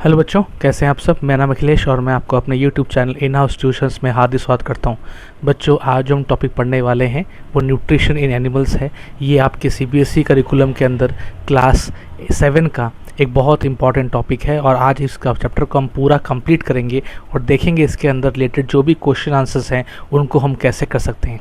Hello बच्चों, कैसे हैं आप सब। मेरा नाम अखिलेश और मैं आपको अपने YouTube channel in house tuitions में हार्दिक स्वागत करता हूं। बच्चों, आज जो हम टॉपिक पढ़ने वाले हैं वो न्यूट्रिशन इन एनिमल्स है। ये आपके सीबीएसई करिकुलम के अंदर क्लास 7 का एक बहुत इंपॉर्टेंट टॉपिक है और आज इसका चैप्टर को हम पूरा कंप्लीट करेंगे और देखेंगे इसके अंदर रिलेटेड जो भी क्वेश्चन आंसर्स हैं उनको हम कैसे कर सकते हैं।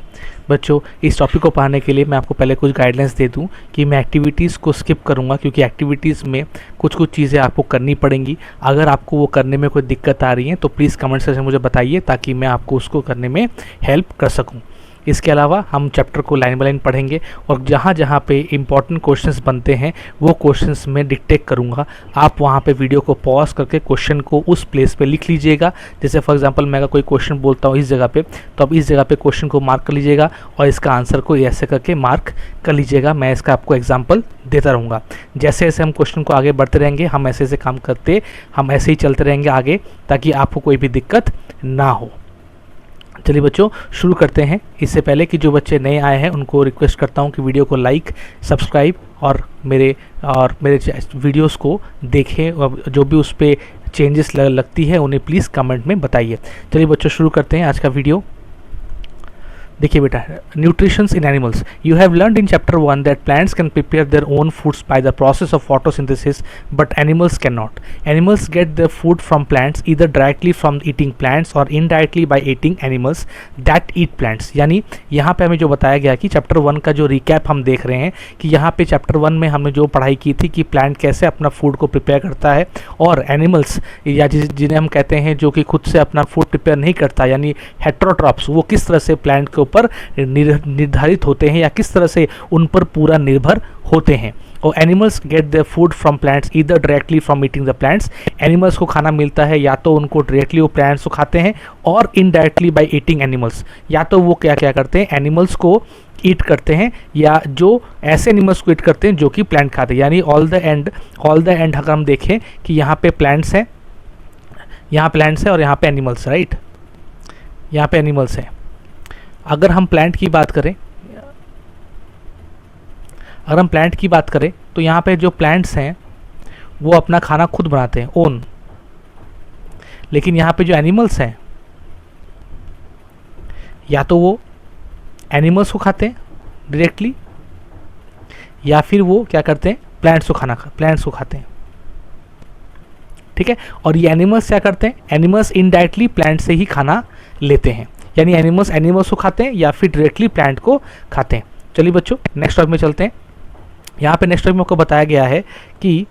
बच्चों, इस टॉपिक को पढ़ने के लिए मैं आपको पहले कुछ गाइडलाइंस दे दूं कि मैं एक्टिविटीज़ को स्किप करूंगा, क्योंकि एक्टिविटीज़ में कुछ चीज़ें आपको करनी पड़ेंगी। अगर आपको वो करने में कोई दिक्कत आ रही है तो प्लीज़ कमेंट सेक्शन में मुझे बताइए, ताकि मैं आपको उसको करने में हेल्प कर सकूँ। इसके अलावा हम चैप्टर को लाइन बाय लाइन पढ़ेंगे और जहाँ जहाँ पे इंपॉर्टेंट क्वेश्चंस बनते हैं वो क्वेश्चंस मैं डिक्टेट करूँगा। आप वहाँ पे वीडियो को पॉज करके क्वेश्चन को उस प्लेस पे लिख लीजिएगा। जैसे फॉर एग्जांपल मैं अगर कोई क्वेश्चन बोलता हूँ इस जगह पे, तो आप इस जगह पे क्वेश्चन को मार्क कर लीजिएगा और इसका आंसर को ऐसे करके मार्क कर लीजिएगा। मैं इसका आपको एग्जाम्पल देता रहूँगा। जैसे जैसे हम क्वेश्चन को आगे बढ़ते रहेंगे, हम ऐसे ऐसे काम करते, हम ऐसे ही चलते रहेंगे आगे, ताकि आपको कोई भी दिक्कत ना हो। चलिए बच्चों, शुरू करते हैं। इससे पहले कि जो बच्चे नए आए हैं उनको रिक्वेस्ट करता हूं कि वीडियो को लाइक, सब्सक्राइब और मेरे वीडियोस को देखें और जो भी उस पर चेंजेस लगती है उन्हें प्लीज़ कमेंट में बताइए। चलिए बच्चों, शुरू करते हैं आज का वीडियो। देखिए बेटा, nutritions in animals. You have learned in chapter 1 that plants can prepare their own foods by the process of photosynthesis, but animals can not. Animals get their food from plants either directly from eating plants और indirectly by eating animals that eat plants. यानी यहाँ पे हमें जो बताया गया कि chapter 1 का जो रिकैप हम देख रहे हैं कि यहाँ पे चैप्टर 1 में हमने जो पढ़ाई की थी कि प्लांट कैसे अपना फूड को प्रिपेयर करता है, और एनिमल्स या जिन्हें हम कहते हैं जो कि खुद से अपना फूड प्रिपेयर नहीं करता, यानी हेटेरोट्रॉप्स, वो किस तरह से प्लांट के ऊपर निर्धारित होते हैं या किस तरह से उन पर पूरा निर्भर होते हैं। और animals get their food from plants either directly from eating the plants. Animals को खाना मिलता है या तो उनको डायरेक्टली वो प्लांट्स को खाते हैं, और इनडायरेक्टली बाय ईटिंग एनिमल्स, या तो वो क्या क्या करते हैं, एनिमल्स को ईट करते हैं, या जो ऐसे एनिमल्स को ईट करते हैं जो कि प्लांट खाते हैं। यानी ऑल द एंड अगर हम देखें कि यहाँ पे प्लांट्स हैं, यहाँ प्लांट्स है और यहाँ पे एनिमल्स, राइट, यहाँ पे एनिमल्स है। अगर हम प्लांट की बात करें, तो यहाँ पे जो प्लांट्स हैं वो अपना खाना खुद बनाते हैं, ओन। लेकिन यहाँ पे जो एनिमल्स हैं, या तो वो एनिमल्स को खाते हैं डायरेक्टली, या फिर वो क्या करते हैं, प्लांट्स को खाते हैं। ठीक है। और ये एनिमल्स क्या करते हैं, एनिमल्स इनडायरेक्टली प्लांट से ही खाना लेते हैं। यानी एनिमल्स को खाते हैं या फिर डायरेक्टली प्लांट को खाते हैं। चलिए बच्चों, नेक्स्ट टॉपिक में चलते हैं। यहाँ पे नेक्स्ट टॉपिक में आपको बताया गया है कि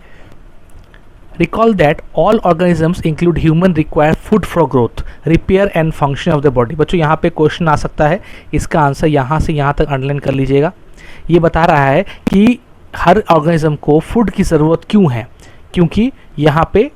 recall that all organisms include human require food for growth, repair and function of the body. बच्चों, यहाँ पे क्वेश्चन आ सकता है, इसका आंसर यहाँ से यहाँ तक अंडरलाइन कर लीजिएगा। ये बता रहा है कि हर ऑर्गेनिज्म को फूड की ज़रूरत क्यों है, क्योंकि यहाँ पे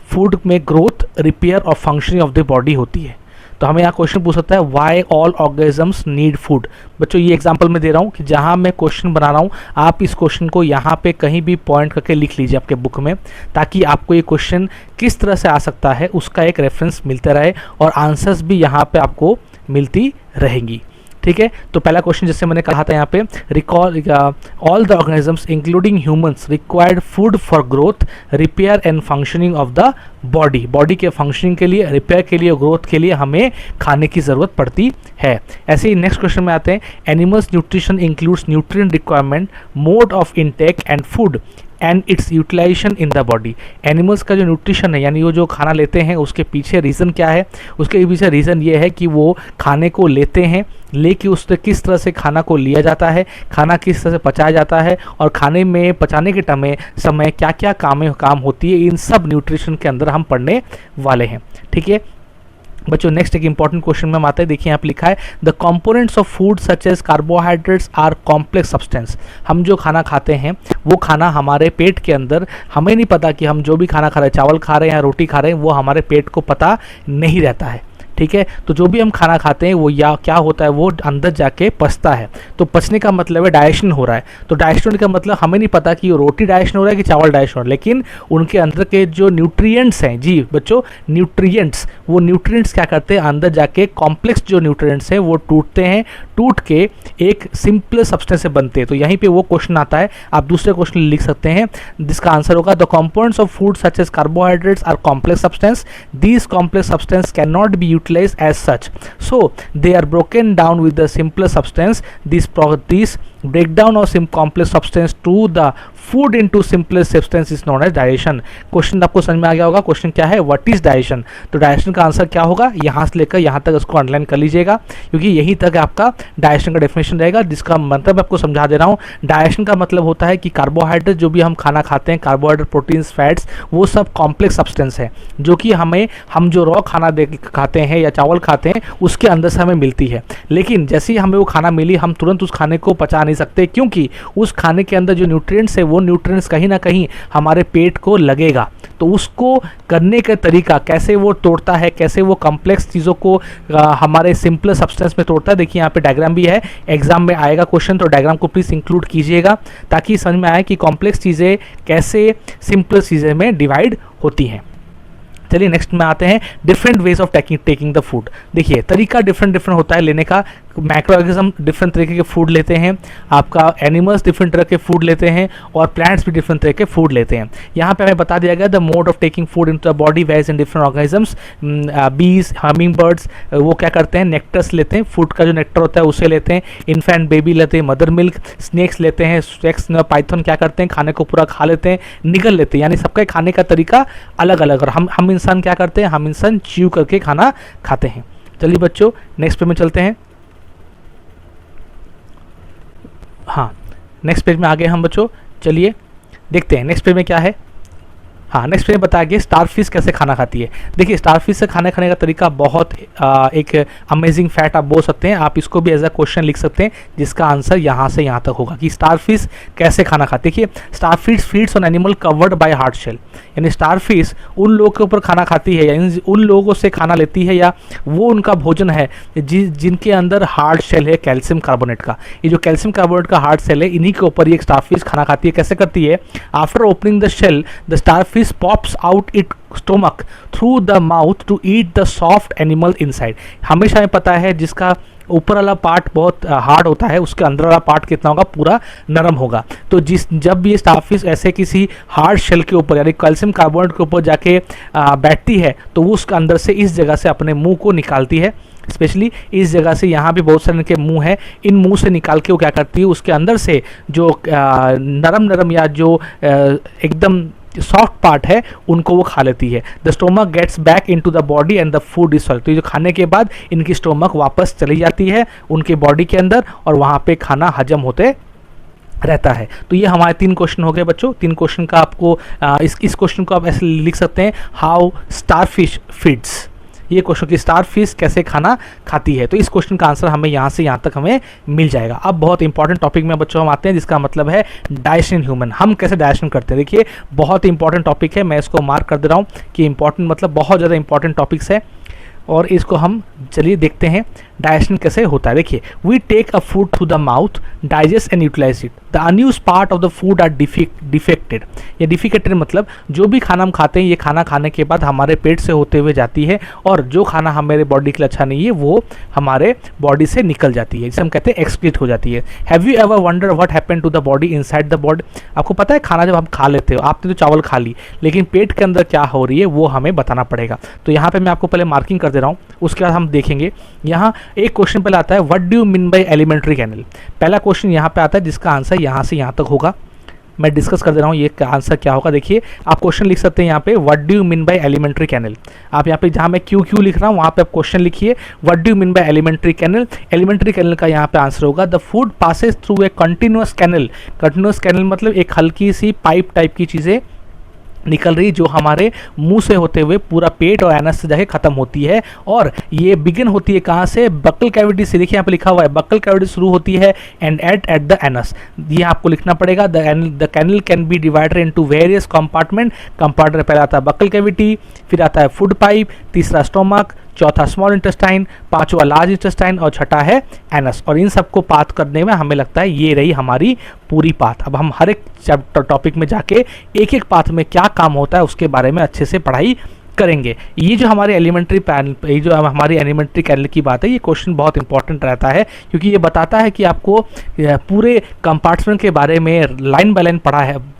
फूड में ग्रोथ, रिपेयर और फंक्शनिंग ऑफ द बॉडी होती है। तो हमें यहाँ क्वेश्चन पूछ सकता है why all organisms need food. बच्चों, ये एग्जांपल मैं दे रहा हूँ कि जहाँ मैं क्वेश्चन बना रहा हूँ, आप इस क्वेश्चन को यहाँ पे कहीं भी पॉइंट करके लिख लीजिए आपके बुक में, ताकि आपको ये क्वेश्चन किस तरह से आ सकता है उसका एक रेफरेंस मिलता रहे और आंसर्स भी यहाँ पे आपको मिलती रहेंगी। ठीक है। तो पहला क्वेश्चन जैसे मैंने कहा था यहाँ पे, recall all the organisms including humans required food for growth, repair and functioning of the body. Body के फंक्शनिंग के लिए, रिपेयर के लिए, ग्रोथ के लिए हमें खाने की ज़रूरत पड़ती है। ऐसे ही नेक्स्ट क्वेश्चन में आते हैं, animals nutrition includes nutrient requirement, mode of intake and food and its utilisation in the body. Animals का जो न्यूट्रिशन है, यानी वो जो खाना लेते हैं, उसके पीछे रीज़न क्या है, उसके पीछे रीज़न ये है कि वो खाने को लेते हैं, लेके उससे किस तरह से खाना को लिया जाता है, खाना किस तरह से पचाया जाता है, और खाने में पचाने के समय क्या क्या काम होती है, इन सब न्यूट्रिशन के अंदर हम पढ़ने वाले हैं। ठीक है बच्चों, नेक्स्ट एक इंपॉर्टेंट क्वेश्चन में हम आते हैं। देखिए यहाँ पे लिखा है, the components of food such as carbohydrates are complex substance. हम जो खाना खाते हैं वो खाना हमारे पेट के अंदर, हमें नहीं पता कि हम जो भी खाना खा रहे हैं, चावल खा रहे हैं या रोटी खा रहे हैं, वो हमारे पेट को पता नहीं रहता है। ठीक है। तो जो भी हम खाना खाते हैं वो या क्या होता है, वो अंदर जाके पचता है। तो पचने का मतलब है डाइजेशन हो रहा है। तो डाइजेशन का मतलब हमें नहीं पता कि रोटी डाइजेशन हो रहा है कि चावल डाइजेशन हो रहा है, लेकिन उनके अंदर के जो न्यूट्रिएंट्स हैं, जी बच्चों, न्यूट्रिएंट्स, वो न्यूट्रिएंट्स क्या करते हैं, अंदर जाके कॉम्प्लेक्स जो न्यूट्रिएंट्स हैं वो टूटते हैं, टूट के एक सिंपल सब्सटेंस से बनते हैं। तो यहीं पे वो क्वेश्चन आता है, आप दूसरे क्वेश्चन लिख सकते हैं जिसका आंसर होगा the components of food such as carbohydrates are complex substance, these complex substance can not be utilised as such, so they are broken down with the simpler substance, this breakdown of complex substance to the food into simplest substance is known as digestion। Question आपको समझ में आ गया होगा। Question क्या है, what is digestion. तो digestion का answer क्या होगा, यहाँ से लेकर यहाँ तक इसको अंडरलाइन कर लीजिएगा, क्योंकि यही तक आपका डाइजेशन का डेफिनेशन रहेगा, जिसका मतलब आपको समझा दे रहा हूँ। डाइजेशन का मतलब होता है कि कार्बोहाइड्रेट जो भी हम खाना खाते हैं, कार्बोहाइड्रेट, प्रोटीन्स, फैट्स, वो सब कॉम्प्लेक्स सब्सटेंस है जो कि हम जो रॉ खाना खाते हैं या चावल खाते हैं उसके अंदर से हमें मिलती है। लेकिन जैसे ही हमें वो खाना मिली, हम तुरंत उस खाने को पचा नहीं सकते, क्योंकि उस खाने के अंदर जो न्यूट्रिएंट्स है वो न्यूट्रिएंट्स कहीं ना कहीं हमारे पेट को लगेगा। तो उसको करने का तरीका, कैसे वो तोड़ता है, कैसे वो कॉम्प्लेक्स चीज़ों को हमारे सिंपल सब्सटेंस में तोड़ता है, देखिए यहाँ पे डायग्राम भी है, एग्जाम में आएगा क्वेश्चन, तो डायग्राम को प्लीज़ इंक्लूड कीजिएगा ताकि समझ में आए कि कॉम्प्लेक्स चीज़ें कैसे सिंपल चीज़ें में डिवाइड होती हैं। चलिए नेक्स्ट में आते हैं, different ways of taking the food. देखिए तरीका डिफरेंट होता है लेने का। मैक्रोऑर्गेनिज्म डिफरेंट तरीके के फूड लेते हैं, आपका एनिमल्स डिफरेंट तरह के फूड लेते हैं, और प्लांट्स भी डिफरेंट तरह के फूड लेते हैं। यहाँ पे हमें बता दिया गया the mode of taking food into the body ways in different organisms. बीज, हमिंग बर्ड्स, वो क्या करते हैं, नेक्टर्स लेते हैं, फूड का जो नेक्टर होता है उसे लेते हैं, इन्फेंट बेबी लेते हैं, मदर मिल्क, स्नेक्स लेते हैं, स्नेक्स पाइथन क्या करते हैं, खाने को पूरा खा लेते हैं, निगल लेते हैं, यानी सबका खाने का तरीका अलग अलग। और हम इंसान क्या करते हैं, हम इंसान च्यू करके खाना खाते हैं। चलिए बच्चों नेक्स्ट पेज में चलते हैं। हाँ, नेक्स्ट पेज में आ गए हम बच्चों, चलिए देखते हैं नेक्स्ट पेज में क्या है। हाँ, नेक्स्ट पेज में बताया गया स्टारफिश कैसे खाना खाती है। देखिए स्टारफिश से खाना खाने का तरीका बहुत एक अमेजिंग फैक्ट आप बोल सकते हैं, आप इसको भी एज अ क्वेश्चन लिख सकते हैं, जिसका आंसर यहाँ से यहाँ तक होगा कि स्टारफिश कैसे खाना खाती है। देखिए starfish feeds on animal covered by hard shell, यानी स्टारफिश उन लोगों के ऊपर खाना खाती है, यानी उन लोगों से खाना लेती है, या वो उनका भोजन है जिनके अंदर हार्ड शेल है कैल्शियम कार्बोनेट का। ये जो कैल्शियम कार्बोनेट का हार्ड शेल है, इन्हीं के ऊपर ये स्टारफिश खाना खाती है। कैसे करती है, after opening the shell the starfish pops out its stomach through the mouth to eat the soft animal inside। हमेशा हमें पता है जिसका ऊपर वाला पार्ट बहुत हार्ड होता है, उसके अंदर वाला पार्ट कितना होगा, पूरा नरम होगा। तो जब ये स्टारफिश ऐसे किसी हार्ड शेल के ऊपर यानी कैल्शियम कार्बोनेट के ऊपर जाके बैठती है, तो वो उसके अंदर से इस जगह से अपने मुंह को निकालती है, स्पेशली इस जगह से, यहाँ भी बहुत सारे इनके मुंह है, इन मुंह से निकाल के वो क्या करती है, उसके अंदर से जो नरम या जो एकदम सॉफ्ट पार्ट है उनको वो खा लेती है। The stomach gets back into the body and the food is solve. तो जो खाने के बाद इनकी स्टोमक वापस चली जाती है उनके बॉडी के अंदर, और वहाँ पे खाना हजम होते रहता है। तो ये हमारे 3 क्वेश्चन हो गए बच्चों। 3 क्वेश्चन का आपको इस क्वेश्चन को आप ऐसे लिख सकते हैं, हाउ स्टारफिश फीड्स। ये क्वेश्चन की स्टारफिश कैसे खाना खाती है, तो इस क्वेश्चन का आंसर हमें यहाँ से यहाँ तक हमें मिल जाएगा। अब बहुत इंपॉर्टेंट टॉपिक में बच्चों हम आते हैं, जिसका मतलब है डाइजेशन ह्यूमन। हम कैसे डाइजेशन करते हैं, देखिए बहुत इंपॉर्टेंट टॉपिक है, मैं इसको मार्क कर दे रहा हूँ कि इंपॉर्टेंट मतलब बहुत ज़्यादा इंपॉर्टेंट टॉपिक्स है, और इसको हम चलिए देखते हैं डाइजेशन कैसे होता है। देखिए we take a food through the mouth, digest and utilise it, the unused part of the food are defected. ये डिफिकेटेड मतलब जो भी खाना हम खाते हैं, ये खाना खाने के बाद हमारे पेट से होते हुए जाती है, और जो खाना हमारे बॉडी के लिए अच्छा नहीं है वो हमारे बॉडी से निकल जाती है, जिसे हम कहते हैं एक्सक्रीट हो जाती है। Have you ever wonder what happened to the body inside the body. आपको पता है खाना जब हम खा लेते हो, आपने तो चावल खा ली, लेकिन पेट के अंदर क्या हो रही है वो हमें बताना पड़ेगा। तो यहाँ पे मैं आपको पहले मार्किंग कर दे रहा हूँ, उसके बाद हम देखेंगे। यहाँ एक क्वेश्चन पहले आता है, what do you mean by alimentary canal. पहला क्वेश्चन यहाँ पे आता है, जिसका आंसर यहाँ से यहाँ तक होगा। मैं डिस्कस कर दे रहा हूँ ये आंसर क्या होगा। देखिए आप क्वेश्चन लिख सकते हैं यहाँ पे, what do you mean by alimentary canal. आप यहाँ पे जहाँ मैं क्यू लिख रहा हूँ वहाँ पे आप क्वेश्चन लिखिए, what do you mean by alimentary canal. Alimentary canal का यहाँ पे आंसर होगा, the food passes through a continuous canal. Continuous canal मतलब एक हल्की सी पाइप टाइप की चीज़ें निकल रही जो हमारे मुंह से होते हुए पूरा पेट और एनस से जाके खत्म होती है, और ये बिगिन होती है कहाँ से, बक्कल कैविटी से। देखिए यहाँ पे लिखा हुआ है बक्कल कैविटी शुरू होती है एंड एट द एनस, ये आपको लिखना पड़ेगा। The canal can be divided into various compartment. Compartment पहले आता है बक्कल कैविटी, फिर आता है फूड पाइप, तीसरा स्टोमक, चौथा स्मॉल इंटेस्टाइन, पांचवा लार्ज इंटेस्टाइन, और छठा है एनस। और इन सबको पाथ करने में हमें लगता है ये रही हमारी पूरी पाथ। अब हम हर एक चैप्टर टॉपिक में जाके एक एक पाथ में क्या काम होता है उसके बारे में अच्छे से पढ़ाई करेंगे। ये जो हमारे एलिमेंट्री पैनल, ये जो हमारी एलिमेंट्री कैनल की बात है, ये क्वेश्चन बहुत इंपॉर्टेंट रहता है क्योंकि ये बताता है कि आपको पूरे कंपार्टमेंट के बारे में लाइन बाय लाइन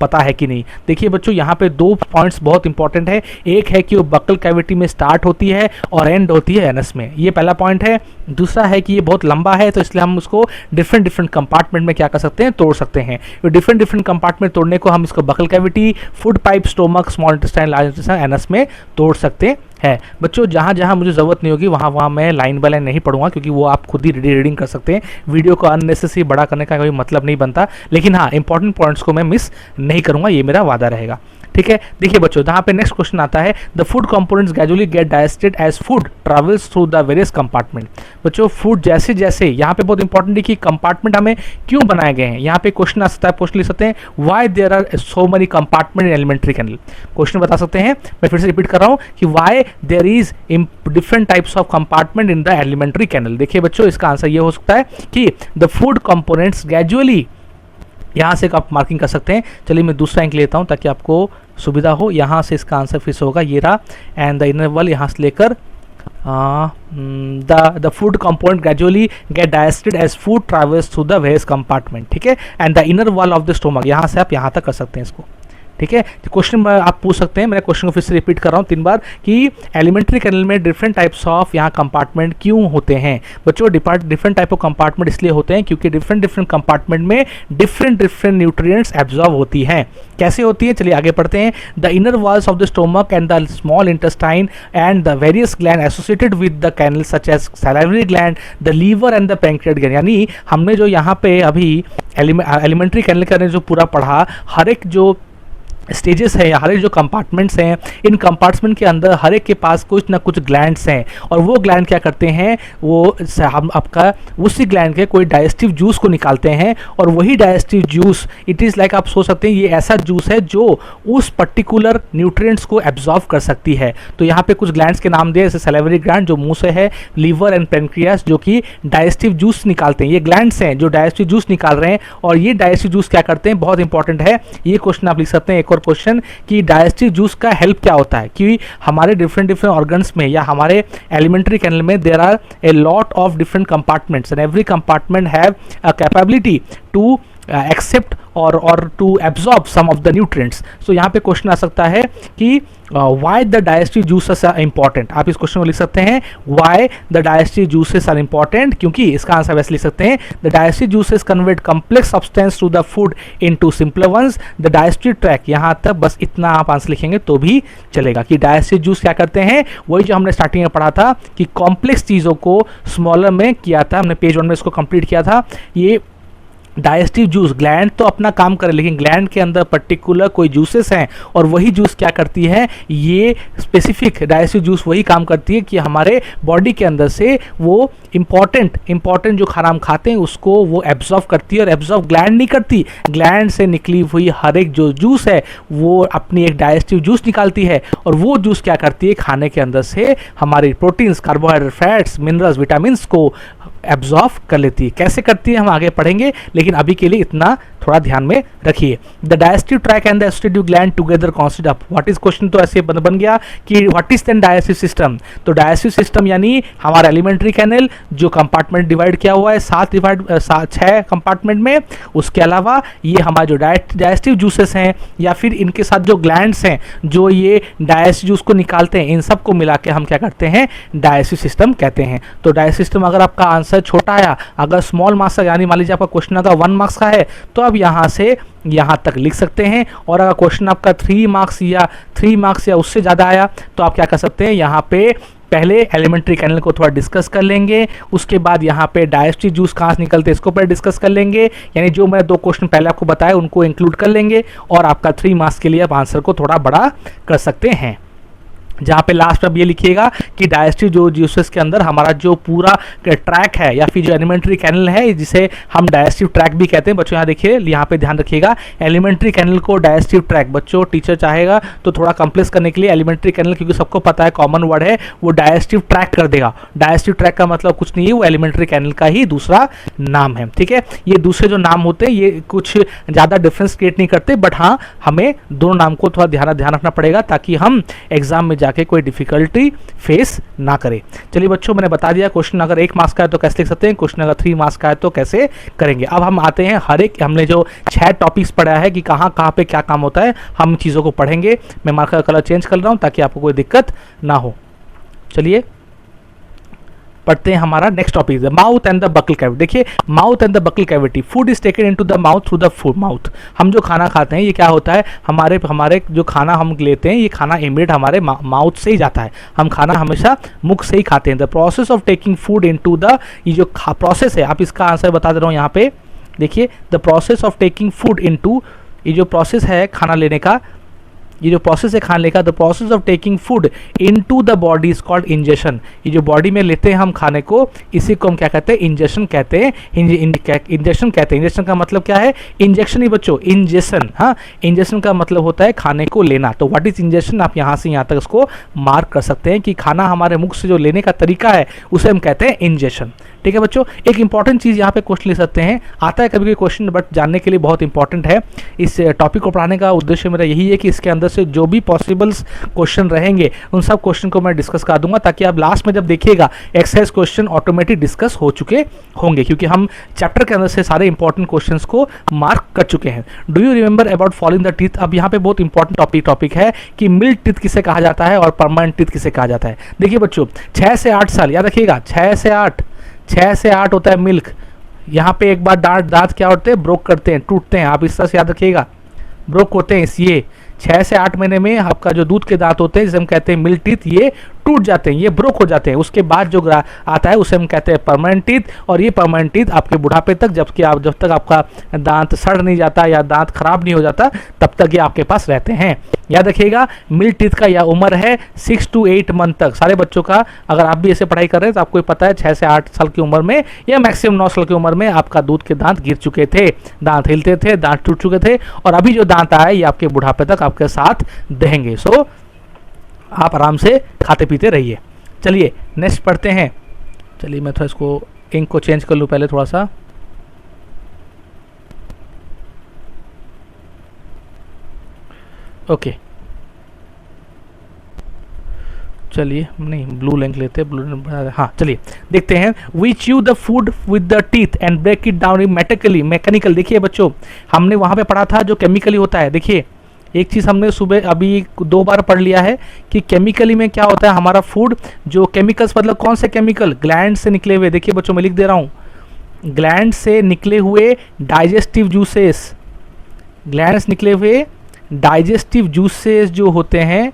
पता है कि नहीं। देखिए बच्चों, यहाँ पे दो पॉइंट्स बहुत इंपॉर्टेंट है। एक है कि वो बकल कैविटी में स्टार्ट होती है और एंड होती है एनस में, ये पहला पॉइंट है। दूसरा है कि ये बहुत लंबा है, तो इसलिए हम उसको डिफरेंट डिफरेंट कंपार्टमेंट में क्या कर सकते हैं, तोड़ सकते हैं। डिफरेंट डिफरेंट कंपार्टमेंट तोड़ने को हम इसको buckle cavity, food pipe, stomach, small intestine, large intestine, anus में तोड़ सकते है। बच्चों, जहाँ जहाँ मुझे ज़रूरत नहीं होगी वहाँ मैं लाइन बाय लाइन नहीं पढ़ूंगा क्योंकि वो आप खुद ही रीडिंग कर सकते हैं। वीडियो को अननेसेसरी बड़ा करने का कोई मतलब नहीं बनता, लेकिन हाँ, इंपॉर्टेंट पॉइंट्स को मैं मिस नहीं करूँगा, ये मेरा वादा रहेगा। ठीक है, देखिए बच्चों, यहाँ पे नेक्स्ट क्वेश्चन आता है, the food components gradually get digested as food travels through the various compartment. बच्चों, फूड जैसे जैसे, यहाँ पे बहुत इंपॉर्टेंट है कि कंपार्टमेंट हमें क्यों बनाए गए हैं। यहाँ पे क्वेश्चन आ सकता है, क्वेश्चन लिख सकते हैं, why there are so many compartment in alimentary canal. Question बता सकते हैं, मैं फिर से रिपीट कर रहा हूँ कि why there is different types of compartment in the alimentary canal. देखिए बच्चों, इसका आंसर ये हो सकता है कि द फूड कंपोनेंट्स ग्रेजुअली, यहाँ से आप मार्किंग कर सकते हैं। चलिए मैं दूसरा अंक लेता हूँ ताकि आपको सुविधा हो। यहाँ से इसका आंसर फिर से होगा, ये रहा, एंड द इनर वॉल यहाँ से लेकर the food component gradually get digested as food travels through the various compartment। ठीक है, and the inner wall of the stomach, यहाँ से आप यहाँ तक कर सकते हैं इसको। ठीक है, तो क्वेश्चन आप पूछ सकते हैं, मैंने क्वेश्चन को फिर से रिपीट कर रहा हूँ 3 बार, कि एलिमेंट्री कैनल में डिफरेंट टाइप्स ऑफ यहाँ कंपार्टमेंट क्यों होते हैं। बच्चों, डिफरेंट टाइप ऑफ कंपार्टमेंट इसलिए होते हैं क्योंकि डिफरेंट डिफरेंट कंपार्टमेंट में डिफरेंट न्यूट्रिएंट्स एब्जॉर्ब होती हैं। कैसे होती है, चलिए आगे पढ़ते हैं। The inner walls of the stomach and the small intestine and the various gland associated with the canal such as salivary gland, the liver and the pancreatic gland. यानी हमने जो यहाँ पे अभी एलिमेंट्री कैनल का जो पूरा पढ़ा, हर एक जो स्टेजेस है या हर एक जो कंपार्टमेंट्स हैं, इन कंपार्टमेंट के अंदर हर एक के पास कुछ ना कुछ ग्लैंड्स हैं, और वो ग्लैंड क्या करते हैं, वो हम आपका उसी ग्लैंड के कोई डाइजेस्टिव जूस को निकालते हैं, और वही digestive juice, it is like, आप सोच सकते हैं ये ऐसा जूस है जो उस पर्टिकुलर न्यूट्रिएंट्स को एब्जॉर्व कर सकती है। तो यहाँ पे कुछ ग्लैंड्स के नाम दिए, जैसे सैलिवरी ग्लैंड जो मुंह से है, लीवर एंड पेनक्रियास जो कि डाइजेस्टिव जूस निकालते हैं। ये ग्लैंड्स हैं जो डाइजेस्टिव जूस निकाल रहे हैं, और ये डाइजेस्टिव जूस क्या करते हैं, बहुत इंपॉर्टेंट है ये क्वेश्चन आप लिख सकते हैं। एक और क्वेश्चन कि डाइजेस्टिव जूस का हेल्प क्या होता है, कि हमारे डिफरेंट ऑर्गन्स में या हमारे एलिमेंट्री कैनल में there are a lot of different compartments and every compartment have a capability to accept और to absorb some of the nutrients. So यहाँ पे क्वेश्चन आ सकता है कि why the digestive juices are important. आप इस क्वेश्चन को लिख सकते हैं, why the digestive juices are important, क्योंकि इसका आंसर वैसे लिख सकते हैं, the digestive juices convert complex substance to the food into simpler ones. The digestive track, यहाँ तक बस इतना आप आंसर लिखेंगे तो भी चलेगा, कि डाइजेस्टिव जूस क्या करते हैं, वही जो हमने स्टार्टिंग में पढ़ा था कि कॉम्प्लेक्स चीज़ों को स्मॉलर में किया था, हमने पेज 1 में इसको कंप्लीट किया था। ये डाइजेस्टिव जूस, ग्लैंड तो अपना काम करे, लेकिन ग्लैंड के अंदर पर्टिकुलर कोई जूसेस हैं, और वही जूस क्या करती है, ये स्पेसिफिक डाइजेस्टिव जूस वही काम करती है कि हमारे बॉडी के अंदर से वो इंपॉर्टेंट जो खाना हम खाते हैं उसको वो एब्जॉर्व करती है, और एब्जॉर्व ग्लैंड नहीं करती, ग्लैंड से निकली हुई हर एक जो जूस है वो अपनी एक डाइजेस्टिव जूस निकालती है, और वो जूस क्या करती है, खाने के अंदर से हमारी proteins, carbohydrate, fats, minerals, vitamins को एब्जॉर्व कर लेती है। कैसे करती है हम आगे पढ़ेंगे, लेकिन अभी के लिए इतना थोड़ा ध्यान में रखिए। The digestive tract and the associated gland together constitute what is, question तो ऐसे बन गया कि what is then digestive system. तो डाइजेस्टिव सिस्टम यानी हमारा एलिमेंट्री कैनल जो कंपार्टमेंट डिवाइड किया हुआ है 6 कंपार्टमेंट में, उसके अलावा ये हमारे जो डाइजेस्टिव जूसेस हैं या फिर इनके साथ जो ग्लैंड्स हैं जो ये डाइजेस्टिव जूस को निकालते हैं, इन सब को मिला के हम क्या करते हैं, डाइजेस्टिव सिस्टम कहते हैं। तो डाइजेस्टिव सिस्टम अगर आपका आंसर छोटा आया, अगर स्मॉल मार्क्स का, यानी मान लीजिए आपका क्वेश्चन अगर 1 मार्क्स का है तो आप यहाँ से यहाँ तक लिख सकते हैं, और अगर क्वेश्चन आपका 3 मार्क्स या उससे ज़्यादा आया तो आप क्या कर सकते हैं, यहाँ पे पहले एलिमेंट्री कैनल को थोड़ा डिस्कस कर लेंगे, उसके बाद यहाँ पे डाइजेस्टिव जूस कहाँ से निकलते हैं इसको पर डिस्कस कर लेंगे, यानी जो मैं 2 क्वेश्चन पहले आपको बताया उनको इंक्लूड कर लेंगे, और आपका 3 मार्क्स के लिए आप आंसर को थोड़ा बड़ा कर सकते हैं। जहाँ पे लास्ट में अब ये लिखिएगा कि डाइजेस्टिव जो जूसेस के अंदर हमारा जो पूरा ट्रैक है या फिर जो एलिमेंट्री कैनल है, जिसे हम डाइजेस्टिव ट्रैक भी कहते हैं। बच्चों यहाँ देखिए, यहाँ पे ध्यान रखिएगा, एलिमेंट्री कैनल को डाइजेस्टिव ट्रैक, बच्चों टीचर चाहेगा तो थोड़ा कम्प्लेक्स करने के लिए एलिमेंट्री कैनल, क्योंकि सबको पता है कॉमन वर्ड है, वो डाइजेस्टिव ट्रैक कर देगा। डाइजेस्टिव ट्रैक का मतलब कुछ नहीं है, वो एलिमेंट्री कैनल का ही दूसरा नाम है। ठीक है, ये दूसरे जो नाम होते हैं ये कुछ ज़्यादा डिफरेंस क्रिएट नहीं करते, बट हाँ हमें दोनों नाम को थोड़ा ध्यान रखना पड़ेगा ताकि हम एग्जाम में जाके कोई डिफिकल्टी फेस ना करे। चलिए बच्चों, मैंने बता दिया क्वेश्चन अगर 1 मार्क्स का है तो कैसे लिख सकते हैं, क्वेश्चन अगर 3 मार्क्स का है तो कैसे करेंगे। अब हम आते हैं हर एक, हमने जो 6 टॉपिक्स पढ़ा है कि कहाँ कहाँ पे क्या काम होता है, हम चीज़ों को पढ़ेंगे। मैं मार्कर का कलर चेंज कर रहा हूँ ताकि आपको कोई दिक्कत ना हो। चलिए पढ़ते हैं हमारा next topic, mouth and the buccal cavity. देखिए, mouth and the buccal cavity, food is taken into the mouth through the food mouth. हम जो खाना खाते हैं ये क्या होता है, हमारे जो खाना हम लेते हैं ये खाना इमीडिएट हमारे माउथ से ही जाता है। हम खाना हमेशा मुख से ही खाते हैं। The process of taking food into the, ये जो प्रोसेस है, आप इसका आंसर बता दे रहा हूँ यहाँ पे। देखिए, the process of taking food into, ये जो प्रोसेस है खाना लेने का, ये जो प्रोसेस है खाने का, the process of taking food into the body is called ingestion. ये जो बॉडी में लेते हैं हम खाने को, इसी को हम क्या कहते हैं, इंजेशन कहते हैं। इंजेक्शन कहते हैं। इंजेक्शन का मतलब क्या है, इंजेक्शन ही बच्चों, इंजेशन। हाँ, इंजेक्शन का मतलब होता है खाने को लेना। तो व्हाट इज इंजेक्शन, आप यहाँ से यहाँ तक उसको मार्क कर सकते हैं कि खाना हमारे मुख से जो लेने का तरीका है उसे हम कहते हैं इंजेशन। ठीक है बच्चों, एक इंपॉर्टेंट चीज़ यहाँ पे क्वेश्चन ले सकते हैं, आता है कभी कोई क्वेश्चन, बट जानने के लिए बहुत इंपॉर्टेंट है। इस टॉपिक को पढ़ाने का उद्देश्य मेरा यही है कि इसके अंदर से जो भी पॉसिबल्स क्वेश्चन रहेंगे उन सब क्वेश्चन को मैं डिस्कस कर दूंगा, ताकि आप लास्ट में जब देखिएगा एक्सरसाइज क्वेश्चन ऑटोमेटिक डिस्कस हो चुके होंगे, क्योंकि हम चैप्टर के अंदर से सारे इंपॉर्टेंट क्वेश्चन को मार्क कर चुके हैं। Do you remember about following the teeth. अब यहाँ पे बहुत इंपॉर्टेंट टॉपिक है कि मिल्क टीथ किसे कहा जाता है और परमानेंट टीथ किसे कहा जाता है। देखिए बच्चों, 6 से 8 साल, याद रखिएगा, 6 से 8 होता है मिल्क। यहाँ पे एक बार दांत क्या होते हैं, ब्रोक करते हैं, टूटते हैं। आप इस तरह से याद रखिएगा, ब्रोक होते हैं। ये 6 से 8 महीने में आपका जो दूध के दांत होते हैं, जिसे हम कहते हैं मिल्क टीथ, ये टूट जाते हैं, ये ब्रोक हो जाते हैं। उसके बाद जो आता है उसे हम कहते हैं परमानेंट टीथ। और ये परमानेंट टीथ आपके बुढ़ापे तक, जब तक आपका दांत सड़ नहीं जाता या दांत खराब नहीं हो जाता, तब तक ये आपके पास रहते हैं। याद रखिएगा, मिल्क टीथ का यह उम्र है 6 to 8 मंथ तक। सारे बच्चों का, अगर आप भी ऐसे पढ़ाई कर रहे हैं तो आपको पता है 6 से 8 साल की उम्र में या मैक्सिमम 9 साल की उम्र में आपका दूध के दांत गिर चुके थे, दांत हिलते थे, दांत टूट चुके थे, और अभी जो दांत आए ये आपके बुढ़ापे तक आपके साथ रहेंगे। सो आप आराम से खाते पीते रहिए। चलिए नेक्स्ट पढ़ते हैं। चलिए मैं थोड़ा इसको इंक को चेंज कर लूँ पहले थोड़ा सा। ओके, चलिए नहीं ब्लू लिंक लेते हैं, हाँ चलिए देखते हैं। We chew the food with the teeth and break it down mechanical. देखिए बच्चों, हमने वहाँ पे पढ़ा था जो केमिकली होता है। देखिए, एक चीज़ हमने सुबह अभी 2 बार पढ़ लिया है कि केमिकली में क्या होता है, हमारा फूड जो केमिकल्स, मतलब कौन से केमिकल, ग्लैंड से निकले हुए। देखिए बच्चों, मैं लिख दे रहा हूँ, ग्लैंड से निकले हुए डाइजेस्टिव जूसेस, ग्लैंड से निकले हुए डाइजेस्टिव जूसेस जो होते हैं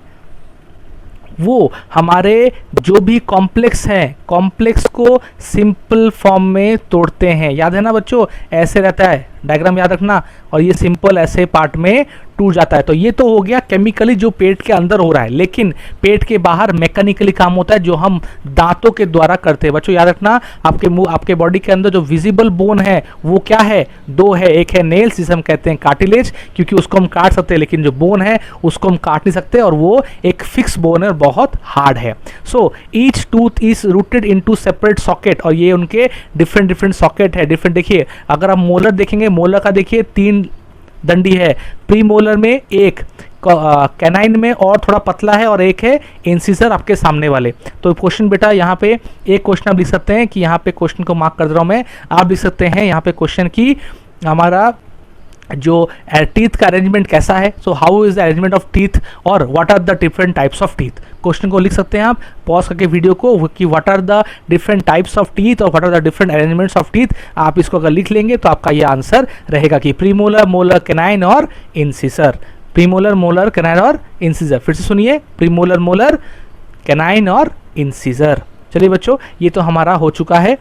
वो हमारे जो भी कॉम्प्लेक्स हैं, कॉम्प्लेक्स को सिंपल फॉर्म में तोड़ते हैं। याद है ना बच्चों, ऐसे रहता है, डायग्राम याद रखना, और ये सिंपल ऐसे पार्ट में टूट जाता है। तो ये तो हो गया केमिकली जो पेट के अंदर हो रहा है, लेकिन पेट के बाहर मैकेनिकली काम होता है जो हम दांतों के द्वारा करते हैं। बच्चों याद रखना, आपके बॉडी के अंदर जो विजिबल बोन है वो क्या है, 2 है। एक है नेल्स, जिसे हम कहते हैं कार्टिलेज, क्योंकि उसको हम काट सकते हैं, लेकिन जो बोन है उसको हम काट नहीं सकते, और वो एक फिक्स बोन है और बहुत हार्ड है। So each tooth is rooted into separate socket, और ये उनके डिफरेंट सॉकेट है, डिफरेंट। देखिए, अगर आप मोलर देखेंगे, मोलर का देखिए 3 डंडी है, प्री मोलर में 1, कैनाइन में और थोड़ा पतला है, और एक है इंसिसर आपके सामने वाले। तो क्वेश्चन बेटा यहाँ पे एक क्वेश्चन आप लिख सकते हैं कि यहाँ पे क्वेश्चन को मार्क कर दे रहा हूँ मैं, आप लिख सकते हैं यहाँ पे क्वेश्चन की हमारा जो टीथ का अरेंजमेंट कैसा है। So how is the arrangement of teeth और what are the different types of teeth. Question को लिख सकते हैं आप पॉज करके वीडियो को कि what are the different types of teeth और what are the different arrangements of teeth. आप इसको अगर लिख लेंगे तो आपका ये आंसर रहेगा कि प्रीमोलर, मोलर, कैनाइन और इंसिसर। प्रीमोलर, मोलर, कैनाइन और इंसिसर। फिर से सुनिए, प्रीमोलर, मोलर, कैनाइन और इंसिसर। चलिए बच्चों, ये तो हमारा हो चुका है।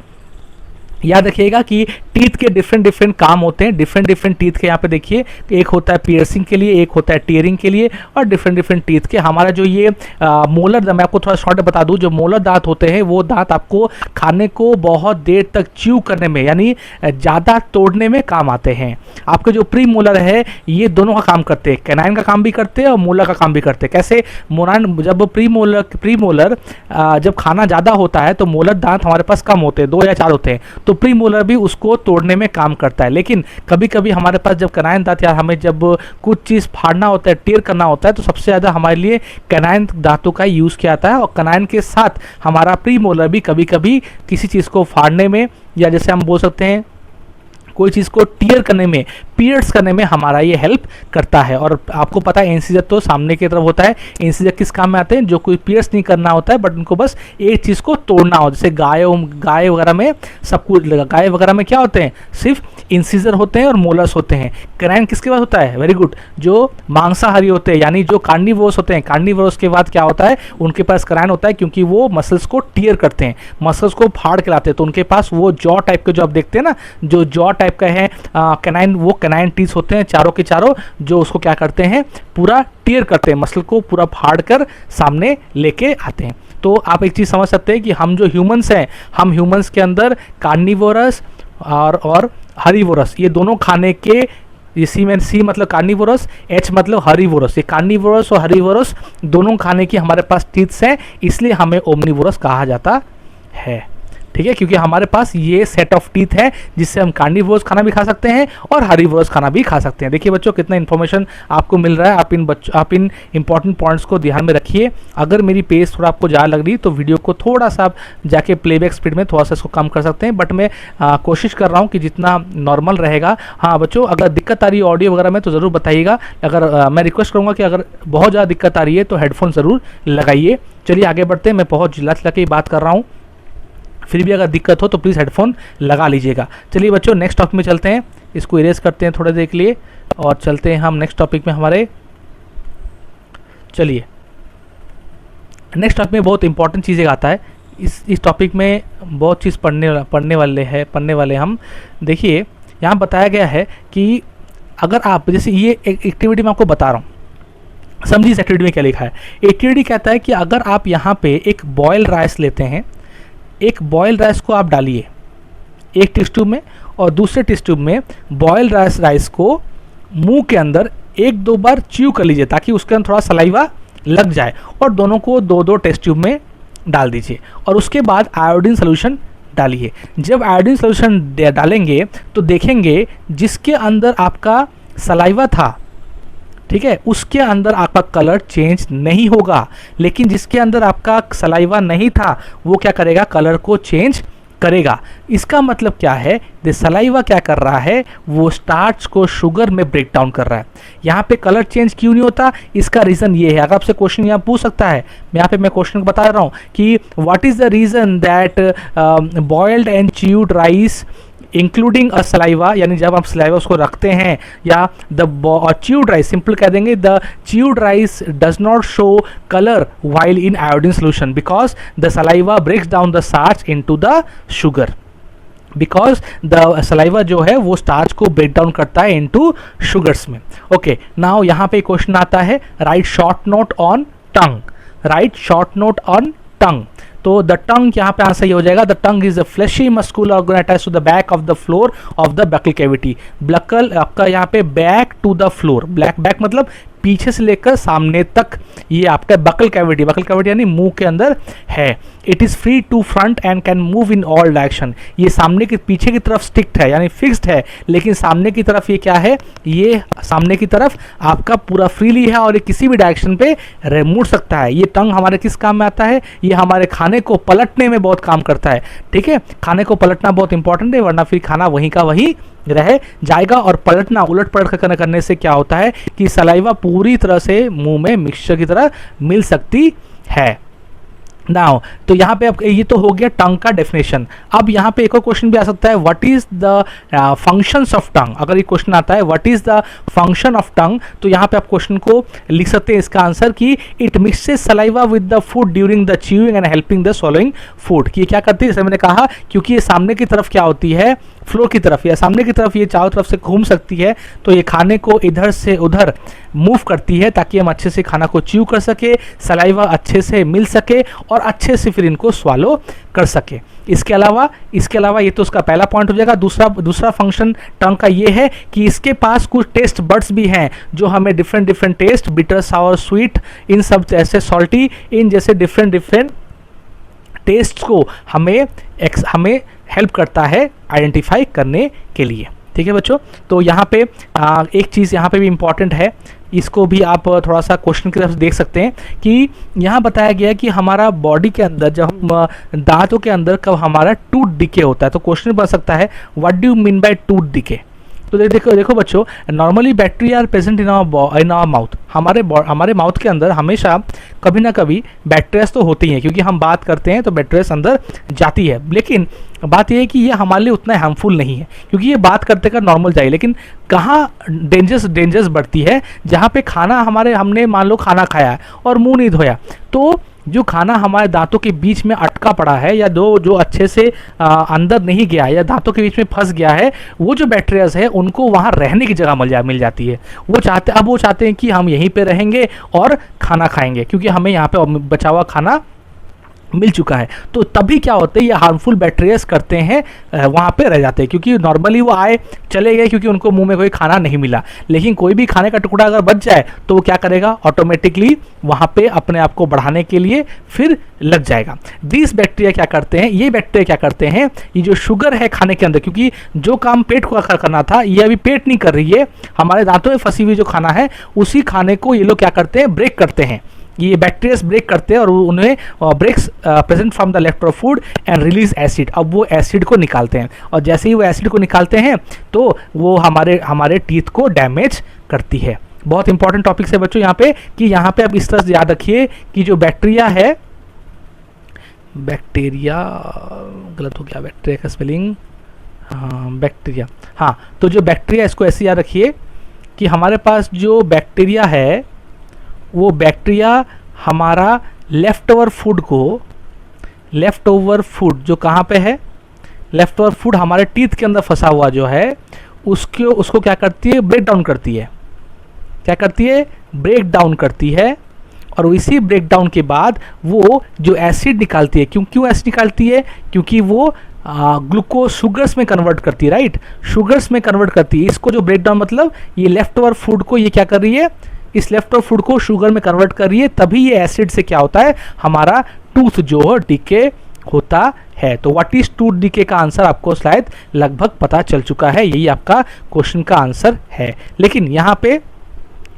याद रखिएगा कि टीथ के डिफरेंट काम होते हैं, डिफरेंट टीथ के यहाँ पे देखिए, एक होता है पियर्सिंग के लिए, एक होता है टीयरिंग के लिए, और डिफरेंट टीथ के। हमारा जो ये मोलर, मैं आपको थोड़ा शॉर्ट बता दूं, जो मोलर दांत होते हैं वो दांत आपको खाने को बहुत देर तक च्यू करने में, यानी ज़्यादा तोड़ने में काम आते हैं। आपके जो प्री मोलर है ये दोनों का काम करते हैं, कैनाइन का काम भी करते हैं और मोलर का काम भी करते हैं। कैसे, मोनाइन जब प्री मोलर जब खाना ज़्यादा होता है तो मोलर दांत हमारे पास कम होते हैं, 2 या 4 होते हैं, तो प्री मोलर भी उसको तोड़ने में काम करता है। लेकिन कभी कभी हमारे पास जब कैनाइन दांत या हमें जब कुछ चीज़ फाड़ना होता है, टेयर करना होता है, तो सबसे ज़्यादा हमारे लिए कैनाइन दांतों का यूज़ किया जाता है। और कैनाइन के साथ हमारा प्री मोलर भी कभी कभी किसी चीज़ को फाड़ने में, या जैसे हम बोल सकते हैं कोई चीज़ को टीयर करने में, पियर्स करने में हमारा ये हेल्प करता है। और आपको पता है इंसिजर तो सामने की तरफ होता है। इंसिजर किस काम में आते हैं? जो कोई पियर्स नहीं करना होता है, बट उनको बस एक चीज़ को तोड़ना हो। जैसे गाय वगैरह में सब कुछ, गाय वगैरह में क्या होते हैं? सिर्फ इंसिजर होते हैं और मोलर्स होते हैं। कैनाइन किसके बाद होता है? वेरी गुड, जो मांसाहारी होते हैं, यानी जो कार्निवोरस होते हैं। कार्निवोरस के बाद क्या होता है? उनके पास कैनाइन होता है, क्योंकि वो मसल्स को टीयर करते हैं, मसल्स को फाड़ के लाते हैं। तो उनके पास वो जॉ टाइप के, जो आप देखते हैं ना, जो जॉ टाइप का है कैनाइन, वो कैनाइन टीथ होते हैं चारों के चारों, जो उसको क्या करते हैं? पूरा टीयर करते हैं, मसल को पूरा फाड़ कर सामने लेके आते हैं। तो आप एक चीज़ समझ सकते हैं कि हम जो ह्यूमंस हैं, हम ह्यूमंस के अंदर कार्निवोरस और हरीवोरस, ये दोनों खाने के, ये सी मतलब कार्निवोरस, एच मतलब हरीवोरस, ये कार्निवोरस और हरीवोरस दोनों खाने की हमारे पास टीथ्स हैं, इसलिए हमें ओमनिवोरस कहा जाता है। ठीक है, क्योंकि हमारे पास ये सेट ऑफ टीथ है जिससे हम कार्निवोरस खाना भी खा सकते हैं और हरीवोरस खाना भी खा सकते हैं। देखिए बच्चों, कितना इन्फॉर्मेशन आपको मिल रहा है। आप इन इंपॉर्टेंट पॉइंट्स को ध्यान में रखिए। अगर मेरी पेस थोड़ा आपको ज़्यादा लग रही तो वीडियो को थोड़ा सा आप जाके प्लेबैक स्पीड में थोड़ा सा इसको कम कर सकते हैं, बट मैं कोशिश कर रहा हूँ कि जितना नॉर्मल रहेगा। हाँ बच्चों, अगर दिक्कत आ रही है ऑडियो वगैरह में तो ज़रूर बताइएगा। अगर मैं रिक्वेस्ट करूँगा कि अगर बहुत ज़्यादा दिक्कत आ रही है तो हेडफोन ज़रूर लगाइए। चलिए आगे बढ़ते हैं। मैं बहुत चिल्ला के ही बात कर रहा हूँ, फिर भी अगर दिक्कत हो तो प्लीज़ हेडफोन लगा लीजिएगा। चलिए बच्चों, नेक्स्ट टॉपिक में चलते हैं। इसको इरेज करते हैं थोड़ी देर के लिए और चलते हैं हम नेक्स्ट टॉपिक में हमारे। चलिए नेक्स्ट टॉपिक में बहुत इंपॉर्टेंट चीज़ें आता है। इस टॉपिक में बहुत चीज़ पढ़ने वाले हम। देखिए यहाँ बताया गया है कि अगर आप, जैसे ये एक एक्टिविटी मैं आपको बता रहा हूँ, समझिए इस एक्टिविटी में क्या लिखा है। एक्टिविटी कहता है कि अगर आप यहाँ पे एक बॉयल राइस लेते हैं, एक बॉयल राइस को आप डालिए एक टेस्ट ट्यूब में, और दूसरे टेस्ट ट्यूब में बॉयल राइस को मुंह के अंदर 1-2 बार च्यू कर लीजिए ताकि उसके अंदर थोड़ा सलाइवा लग जाए, और दोनों को 2-2 टेस्ट ट्यूब में डाल दीजिए। और उसके बाद आयोडीन सोल्यूशन डालिए। जब आयोडीन सोल्यूशन डालेंगे तो देखेंगे जिसके अंदर आपका सलाइवा था, ठीक है, उसके अंदर आपका कलर चेंज नहीं होगा, लेकिन जिसके अंदर आपका सलाइवा नहीं था वो क्या करेगा? कलर को चेंज करेगा। इसका मतलब क्या है? द सलाइवा क्या कर रहा है? वो स्टार्च को शुगर में ब्रेक डाउन कर रहा है। यहाँ पे कलर चेंज क्यों नहीं होता? इसका रीज़न ये है। अगर आपसे क्वेश्चन यहाँ पूछ सकता है, यहाँ पे मैं क्वेश्चन को बता रहा हूँ कि what is the reason that boiled and chewed rice including a saliva, यानी जब आप सलाइवा उसको रखते हैं, या द च्यूड राइस, सिंपल कह देंगे the chewed rice does not show colour while in iodine solution because the saliva breaks down the starch into the sugar, because the saliva जो है वो स्टार्च को ब्रेक डाउन करता है into sugars में। Okay, now यहाँ पे question आता है, write short note on tongue, write short note on tongue. तो द टंग यहाँ पे आंसर ये हो जाएगा, the tongue is a flashy muscular organ attached to the back of the floor of the buccal cavity. Buccal आपका यहाँ पे back to the floor, back मतलब पीछे से लेकर सामने तक ये आपका बकल कैविटी यानी मुंह के अंदर है। It is free to front and can move in all direction. ये सामने के पीछे की तरफ स्टिक्ड है यानी फिक्स्ड है, लेकिन सामने की तरफ ये क्या है? ये सामने की तरफ आपका पूरा फ्रीली है और ये किसी भी डायरेक्शन पे मुड़ सकता है। ये टंग हमारे किस काम में आता है? ये हमारे खाने को पलटने में बहुत काम करता है। ठीक है, खाने को पलटना बहुत इंपॉर्टेंट है, वरना फिर खाना वहीं का वहीं रह जाएगा। और पलटना, उलट पलट करने से क्या होता है कि सलाइवा पूरी तरह से मुंह में मिक्सचर की तरह मिल सकती है। नाउ तो यहाँ पे अब ये तो हो गया टंग का डेफिनेशन। अब यहाँ पे एक और क्वेश्चन भी आ सकता है, what is the functions of tongue. अगर ये क्वेश्चन आता है what is the function of tongue, तो यहाँ पे आप क्वेश्चन को लिख सकते हैं इसका आंसर कि it mixes saliva with the food during the chewing and helping the swallowing food. कि ये क्या करती है? जैसे मैंने कहा, क्योंकि ये सामने की तरफ क्या होती है? फ्लोर की तरफ या सामने की तरफ ये चारों तरफ से घूम सकती है, तो ये खाने को इधर से उधर मूव करती है ताकि हम अच्छे से खाना को च्यू कर सके, सलाइवा अच्छे से मिल सके और अच्छे से फिर इनको स्वालो कर सके। इसके अलावा ये तो उसका पहला पॉइंट हो जाएगा। दूसरा फंक्शन टंग का ये है कि इसके पास कुछ टेस्ट बड्स भी हैं जो हमें डिफरेंट टेस्ट, बिटर, सावर, स्वीट, इन सब जैसे सॉल्टी, इन जैसे डिफरेंट टेस्ट को हमें हेल्प करता है आइडेंटिफाई करने के लिए। ठीक है बच्चों, तो यहाँ पे एक चीज़ यहाँ पे भी इम्पॉर्टेंट है, इसको भी आप थोड़ा सा क्वेश्चन की तरफ से देख सकते हैं कि यहाँ बताया गया है कि हमारा बॉडी के अंदर जब हम दांतों के अंदर कब हमारा टूथ डिके होता है, तो क्वेश्चन बन सकता है what do you mean by tooth decay. तो देखो बच्चों, normally bacteria are present in our mouth. हमारे माउथ के अंदर हमेशा कभी ना कभी बैक्टीरियाज तो होती हैं, क्योंकि हम बात करते हैं तो बैक्टीरियाज अंदर जाती है। लेकिन बात यह है कि ये हमारे लिए उतना हार्मफुल नहीं है, क्योंकि ये बात करते का नॉर्मल जाए। लेकिन कहाँ डेंजरस बढ़ती है, जहाँ पे खाना हमने मान लो खाना खाया है और मुंह नहीं धोया, तो जो खाना हमारे दांतों के बीच में अटका पड़ा है या जो अच्छे से अंदर नहीं गया या दांतों के बीच में फंस गया है, वो जो बैक्टीरियाज है उनको वहाँ रहने की जगह मिल जाती है। वो चाहते हैं कि हम यहीं पे रहेंगे और खाना खाएंगे, क्योंकि हमें यहाँ पे बचा हुआ खाना मिल चुका है। तो तभी क्या होता है, ये हार्मफुल बैक्टीरियाज करते हैं वहाँ पे रह जाते हैं, क्योंकि नॉर्मली वो आए चले गए क्योंकि उनको मुंह में कोई खाना नहीं मिला। लेकिन कोई भी खाने का टुकड़ा अगर बच जाए तो वो क्या करेगा, ऑटोमेटिकली वहाँ पे अपने आप को बढ़ाने के लिए फिर लग जाएगा। दिस बैक्टीरिया क्या करते हैं, ये बैक्टीरिया क्या करते हैं, ये जो शुगर है खाने के अंदर, क्योंकि जो काम पेट को करना था ये अभी पेट नहीं कर रही है, हमारे दांतों में फंसी हुई जो खाना है उसी खाने को ये लोग क्या करते हैं, ब्रेक करते हैं। ये बैक्टीरियाज ब्रेक करते हैं और उन्हें breaks present from the left food and release acid. अब वो एसिड को निकालते हैं, और जैसे ही वो एसिड को निकालते हैं तो वो हमारे टीथ को डैमेज करती है। बहुत इंपॉर्टेंट टॉपिक्स है बच्चों यहाँ पे, कि यहाँ पे आप इस तरह से याद रखिए कि जो बैक्टीरिया है, बैक्टीरिया गलत हो गया, बैक्टीरिया का स्पेलिंग, हाँ बैक्टीरिया, हाँ तो जो बैक्टीरिया, इसको ऐसे याद रखिए कि हमारे पास जो बैक्टीरिया है वो बैक्टीरिया हमारा लेफ्ट ओवर फूड जो कहाँ पे है, लेफ्ट ओवर फूड हमारे टीथ के अंदर फंसा हुआ जो है उसको क्या करती है, ब्रेक डाउन करती है। क्या करती है, ब्रेक डाउन करती है। और इसी ब्रेक डाउन के बाद वो जो एसिड निकालती है, क्यों एसिड निकालती है, क्योंकि वो ग्लूकोज शुगर्स में कन्वर्ट करती है, राइट, शुगर्स में कन्वर्ट करती है। इसको जो ब्रेक डाउन मतलब ये लेफ्ट ओवर फूड को ये क्या कर रही है, इस लेफ्ट ओवर फूड को शुगर में कन्वर्ट कर रही है, तभी ये एसिड से क्या होता है, हमारा टूथ जो डिके होता है। तो व्हाट इज टूथ डिके का आंसर आपको शायद लगभग पता चल चुका है, यही आपका क्वेश्चन का आंसर है। लेकिन यहाँ पे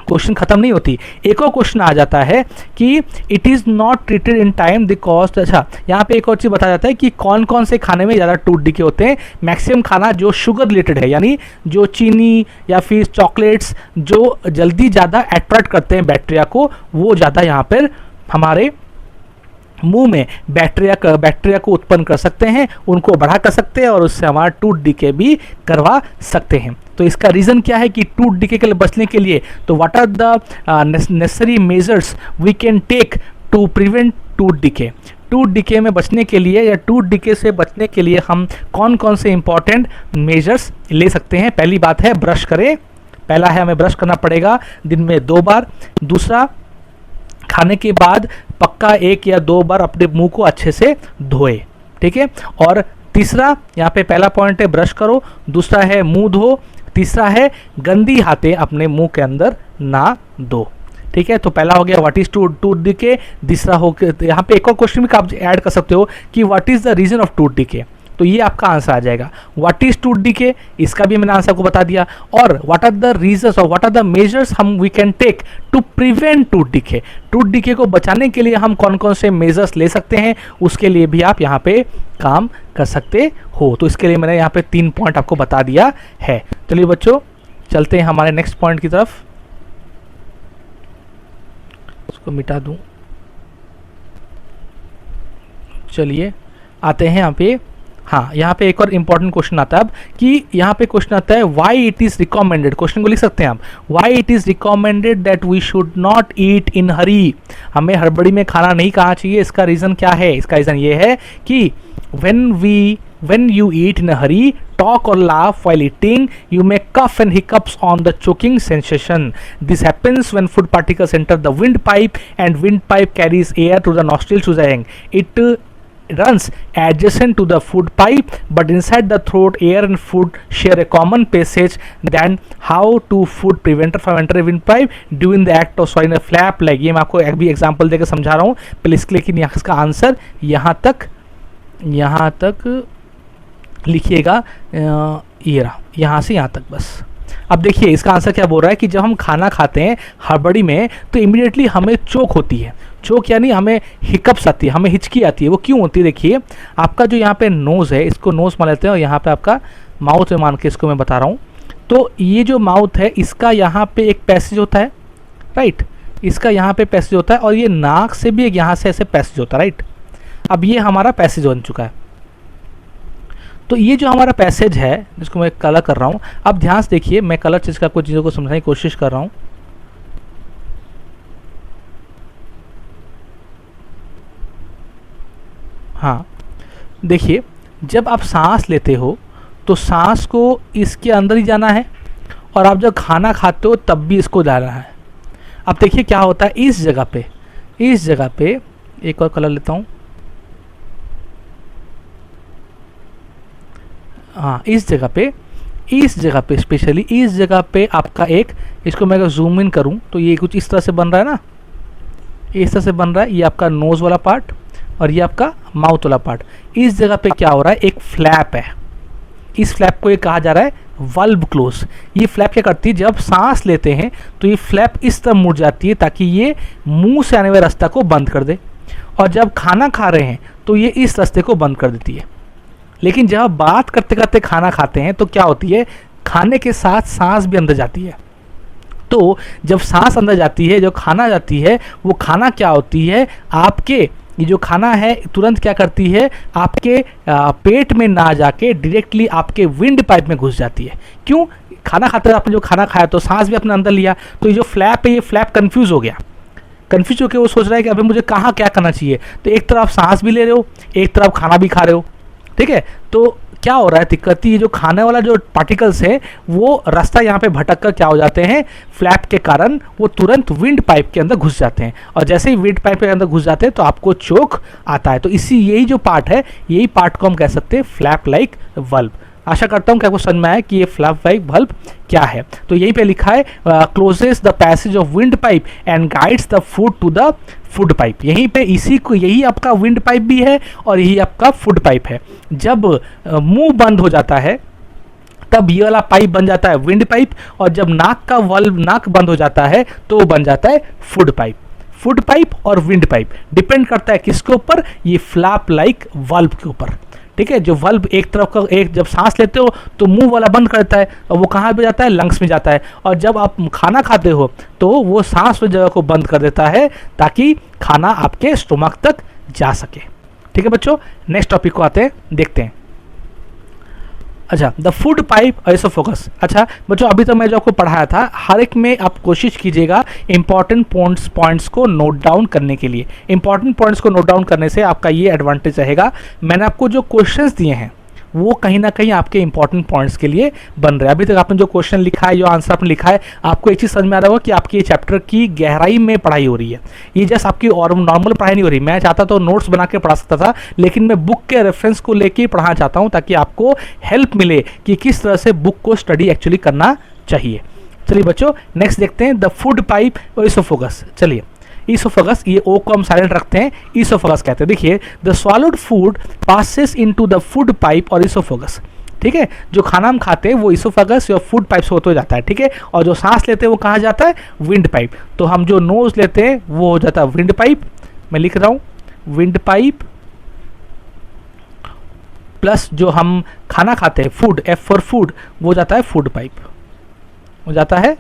क्वेश्चन खत्म नहीं होती, एक और क्वेश्चन आ जाता है कि it is not treated in time the cost. अच्छा, यहाँ पे एक और चीज़ बताया जाता है कि कौन कौन से खाने में ज़्यादा टूथ डिके होते हैं। मैक्सिमम खाना जो शुगर रिलेटेड है, यानी जो चीनी या फिर चॉकलेट्स जो जल्दी ज़्यादा अट्रैक्ट करते हैं बैक्टीरिया को, वो ज़्यादा यहाँ पर हमारे मुंह में बैक्टीरिया को उत्पन्न कर सकते हैं, उनको बढ़ा कर सकते हैं और उससे हमारा टूथ डिके भी करवा सकते हैं। तो इसका रीज़न क्या है कि टूथ डिके के बचने के लिए, तो what are the necessary measures we can take to prevent tooth decay. Tooth decay में बचने के लिए या टूथ डिके से बचने के लिए हम कौन कौन से इंपॉर्टेंट मेजर्स ले सकते हैं। पहली बात है ब्रश करें, पहला है हमें ब्रश करना पड़ेगा दिन में 2 बार। दूसरा, खाने के बाद पक्का 1 या 2 बार अपने मुंह को अच्छे से धोए, ठीक है। और तीसरा, यहाँ पे पहला पॉइंट है ब्रश करो, दूसरा है मुंह धो, तीसरा है गंदी हाथें अपने मुंह के अंदर ना दो, ठीक है। तो पहला हो गया व्हाट इज टूथ डिके। दूसरा हो गया, यहाँ पे एक और क्वेश्चन भी आप ऐड कर सकते हो कि what is the reason of tooth decay, तो ये आपका आंसर आ जाएगा। व्हाट इज टूथ डिके, इसका भी मैंने आंसर को बता दिया। और व्हाट आर द रीजंस और व्हाट आर द मेजर्स हम we can take to prevent tooth decay. Tooth decay को बचाने के लिए हम कौन कौन से मेजर्स ले सकते हैं, उसके लिए भी आप यहाँ पे काम कर सकते हो। तो इसके लिए मैंने यहाँ पे 3 पॉइंट आपको बता दिया है। चलिए बच्चों, चलते हैं हमारे नेक्स्ट पॉइंट की तरफ। इसको मिटा दूं, चलिए आते हैं यहाँ पे। हाँ, यहाँ पे एक और इंपॉर्टेंट क्वेश्चन आता है अब, कि यहाँ पे क्वेश्चन आता है why it is recommended. Question को लिख सकते हैं आप, why it is recommended that we should not eat in hurry. हमें हड़बड़ी में खाना नहीं खाना चाहिए। इसका रीज़न क्या है, इसका रीज़न ये है कि when you eat in a hurry, talk or laugh while eating, you may cough and hiccups on the choking sensation. This happens when food particles enter the windpipe and windpipe carries air to the nostrils to the lung. It runs adjacent to the food pipe, but inside the throat, air and food share a common passage. Then how to food preventer from entering windpipe during the act of swallowing a flap like, ये मैं आपको एक भी example देकर समझा रहा हूँ पहले इसके, लेकिन यहाँ इसका आंसर यहाँ तक यहाँ तक लिखिएगा, ये रहा, यहाँ से यहाँ तक बस। अब देखिए इसका आंसर क्या बोल रहा है कि जब हम खाना खाते हैं हड़बड़ी में तो इमीडिएटली हमें चोक होती है। चोक यानी हमें हिकअप्स आती है, हमें हिचकी आती है। वो क्यों होती है? देखिए आपका जो यहाँ पे नोज़ है, इसको नोज़ मान लेते हैं, और यहाँ पे आपका माउथ में मान के इसको मैं बता रहा हूँ। तो ये जो माउथ है इसका यहाँ पे एक पैसेज होता है, राइट, इसका यहाँ पे पैसेज होता है, और ये नाक से भी एक यहाँ से ऐसे पैसेज होता है, राइट। अब ये हमारा पैसेज बन चुका है। तो ये जो हमारा पैसेज है जिसको मैं कलर कर रहा हूँ, अब ध्यान से देखिए, मैं कलर चीज़ का कुछ चीज़ों को समझाने की कोशिश कर रहा हूँ। हाँ देखिए, जब आप सांस लेते हो तो सांस को इसके अंदर ही जाना है, और आप जब खाना खाते हो तब भी इसको जाना है। अब देखिए क्या होता है, इस जगह पे एक और कलर लेता हूँ। हाँ, इस जगह पे स्पेशली इस जगह पे आपका एक, इसको मैं अगर जूम इन करूँ तो ये कुछ इस तरह से बन रहा है ना, इस तरह से बन रहा है। ये आपका नोज़ वाला पार्ट और ये आपका माउथ वाला पार्ट। इस जगह पे क्या हो रहा है, एक फ्लैप है। इस फ्लैप को ये कहा जा रहा है वल्ब क्लोज। ये फ्लैप क्या करती है, जब सांस लेते हैं तो ये फ्लैप इस तरह मुड़ जाती है ताकि ये मुंह से आने वाले रास्ता को बंद कर दे, और जब खाना खा रहे हैं तो ये इस रास्ते को बंद कर देती है। लेकिन जब आप बात करते करते खाना खाते हैं तो क्या होती है, खाने के साथ सांस भी अंदर जाती है। तो जब सांस अंदर जाती है, जो खाना जाती है, वो खाना क्या होती है, आपके ये जो खाना है तुरंत क्या करती है, आपके पेट में ना जाके डायरेक्टली आपके विंड पाइप में घुस जाती है। क्यों? खाना खाते हुए आपने जो खाना खाया तो सांस भी अपने अंदर लिया, तो ये जो फ्लैप है, ये फ्लैप कंफ्यूज हो गया। कंफ्यूज होकर वो सोच रहा है कि अभी मुझे कहाँ क्या करना चाहिए। तो एक तरफ आप सांस भी ले रहे हो, एक तरफ खाना भी खा रहे हो, ठीक है। तो क्या हो रहा है, दिक्कत ये जो खाने वाला जो पार्टिकल्स है वो रास्ता यहाँ पे भटक कर क्या हो जाते हैं, फ्लैप के कारण वो तुरंत विंड पाइप के अंदर घुस जाते हैं, और जैसे ही विंड पाइप के अंदर घुस जाते हैं तो आपको चोक आता है। तो यही जो पार्ट है, यही पार्ट को हम कह सकते हैं फ्लैप लाइक वल्ब। आशा करता हूँ कि आपको समझ में आया कि ये फ्लैप लाइक वल्ब क्या है। तो यहीं पे लिखा है closes the passage of wind pipe and guides the food to the food pipe. यहीं पे यही आपका विंड पाइप भी है और यही आपका फूड पाइप है। जब मुंह बंद हो जाता है तब ये वाला पाइप बन जाता है विंड पाइप, और जब नाक बंद हो जाता है तो वो बन जाता है फूड पाइप। फूड पाइप और विंड पाइप डिपेंड करता है किसके ऊपर, ये फ्लैप लाइक वल्ब के ऊपर, ठीक है। जो वल्ब एक तरफ का, एक जब सांस लेते हो तो मुंह वाला बंद करता है, और वो कहाँ पे जाता है, लंग्स में जाता है, और जब आप खाना खाते हो तो वो सांस वाली जगह को बंद कर देता है ताकि खाना आपके स्टोमक तक जा सके। ठीक है बच्चों, नेक्स्ट टॉपिक को आते हैं, देखते हैं। अच्छा, द फूड पाइप एसोफेगस। अच्छा बच्चों, अभी तो मैं जो आपको पढ़ाया था, हर एक में आप कोशिश कीजिएगा इंपॉर्टेंट पॉइंट्स को नोट डाउन करने के लिए। इंपॉर्टेंट पॉइंट्स को नोट डाउन करने से आपका ये एडवांटेज रहेगा, मैंने आपको जो क्वेश्चंस दिए हैं वो कहीं ना कहीं आपके इंपॉर्टेंट पॉइंट्स के लिए बन रहे हैं। अभी तक आपने जो क्वेश्चन लिखा है, जो आंसर आपने लिखा है, आपको एक चीज़ समझ में आ रहा होगा कि आपकी ये चैप्टर की गहराई में पढ़ाई हो रही है। ये जस्ट आपकी और नॉर्मल पढ़ाई नहीं हो रही। मैं चाहता तो नोट्स बना के पढ़ा सकता था, लेकिन मैं बुक के रेफरेंस को लेके पढ़ाना चाहता हूँ ताकि आपको हेल्प मिले कि किस तरह से बुक को स्टडी एक्चुअली करना चाहिए। चलिए बच्चों, नेक्स्ट देखते हैं द फूड पाइप और एसोफेगस। चलिए, ईसोफेगस, ये ओ को हम साइलेंट रखते हैं, ईसोफेगस कहते हैं। देखिए, the swallowed food passes into the food pipe और ईसोफेगस। ठीक है, जो खाना हम खाते हैं वो ईसोफेगस या फूड पाइप से होते जाता है, ठीक है। और जो सांस लेते हैं वो कहाँ जाता है, विंड पाइप। तो हम जो नोज लेते हैं वो हो जाता है विंड पाइप, मैं लिख रहा हूँ विंड पाइप, प्लस जो हम खाना खाते हैं फूड, एफ फॉर फूड, वो जाता है फूड पाइप, वो जाता है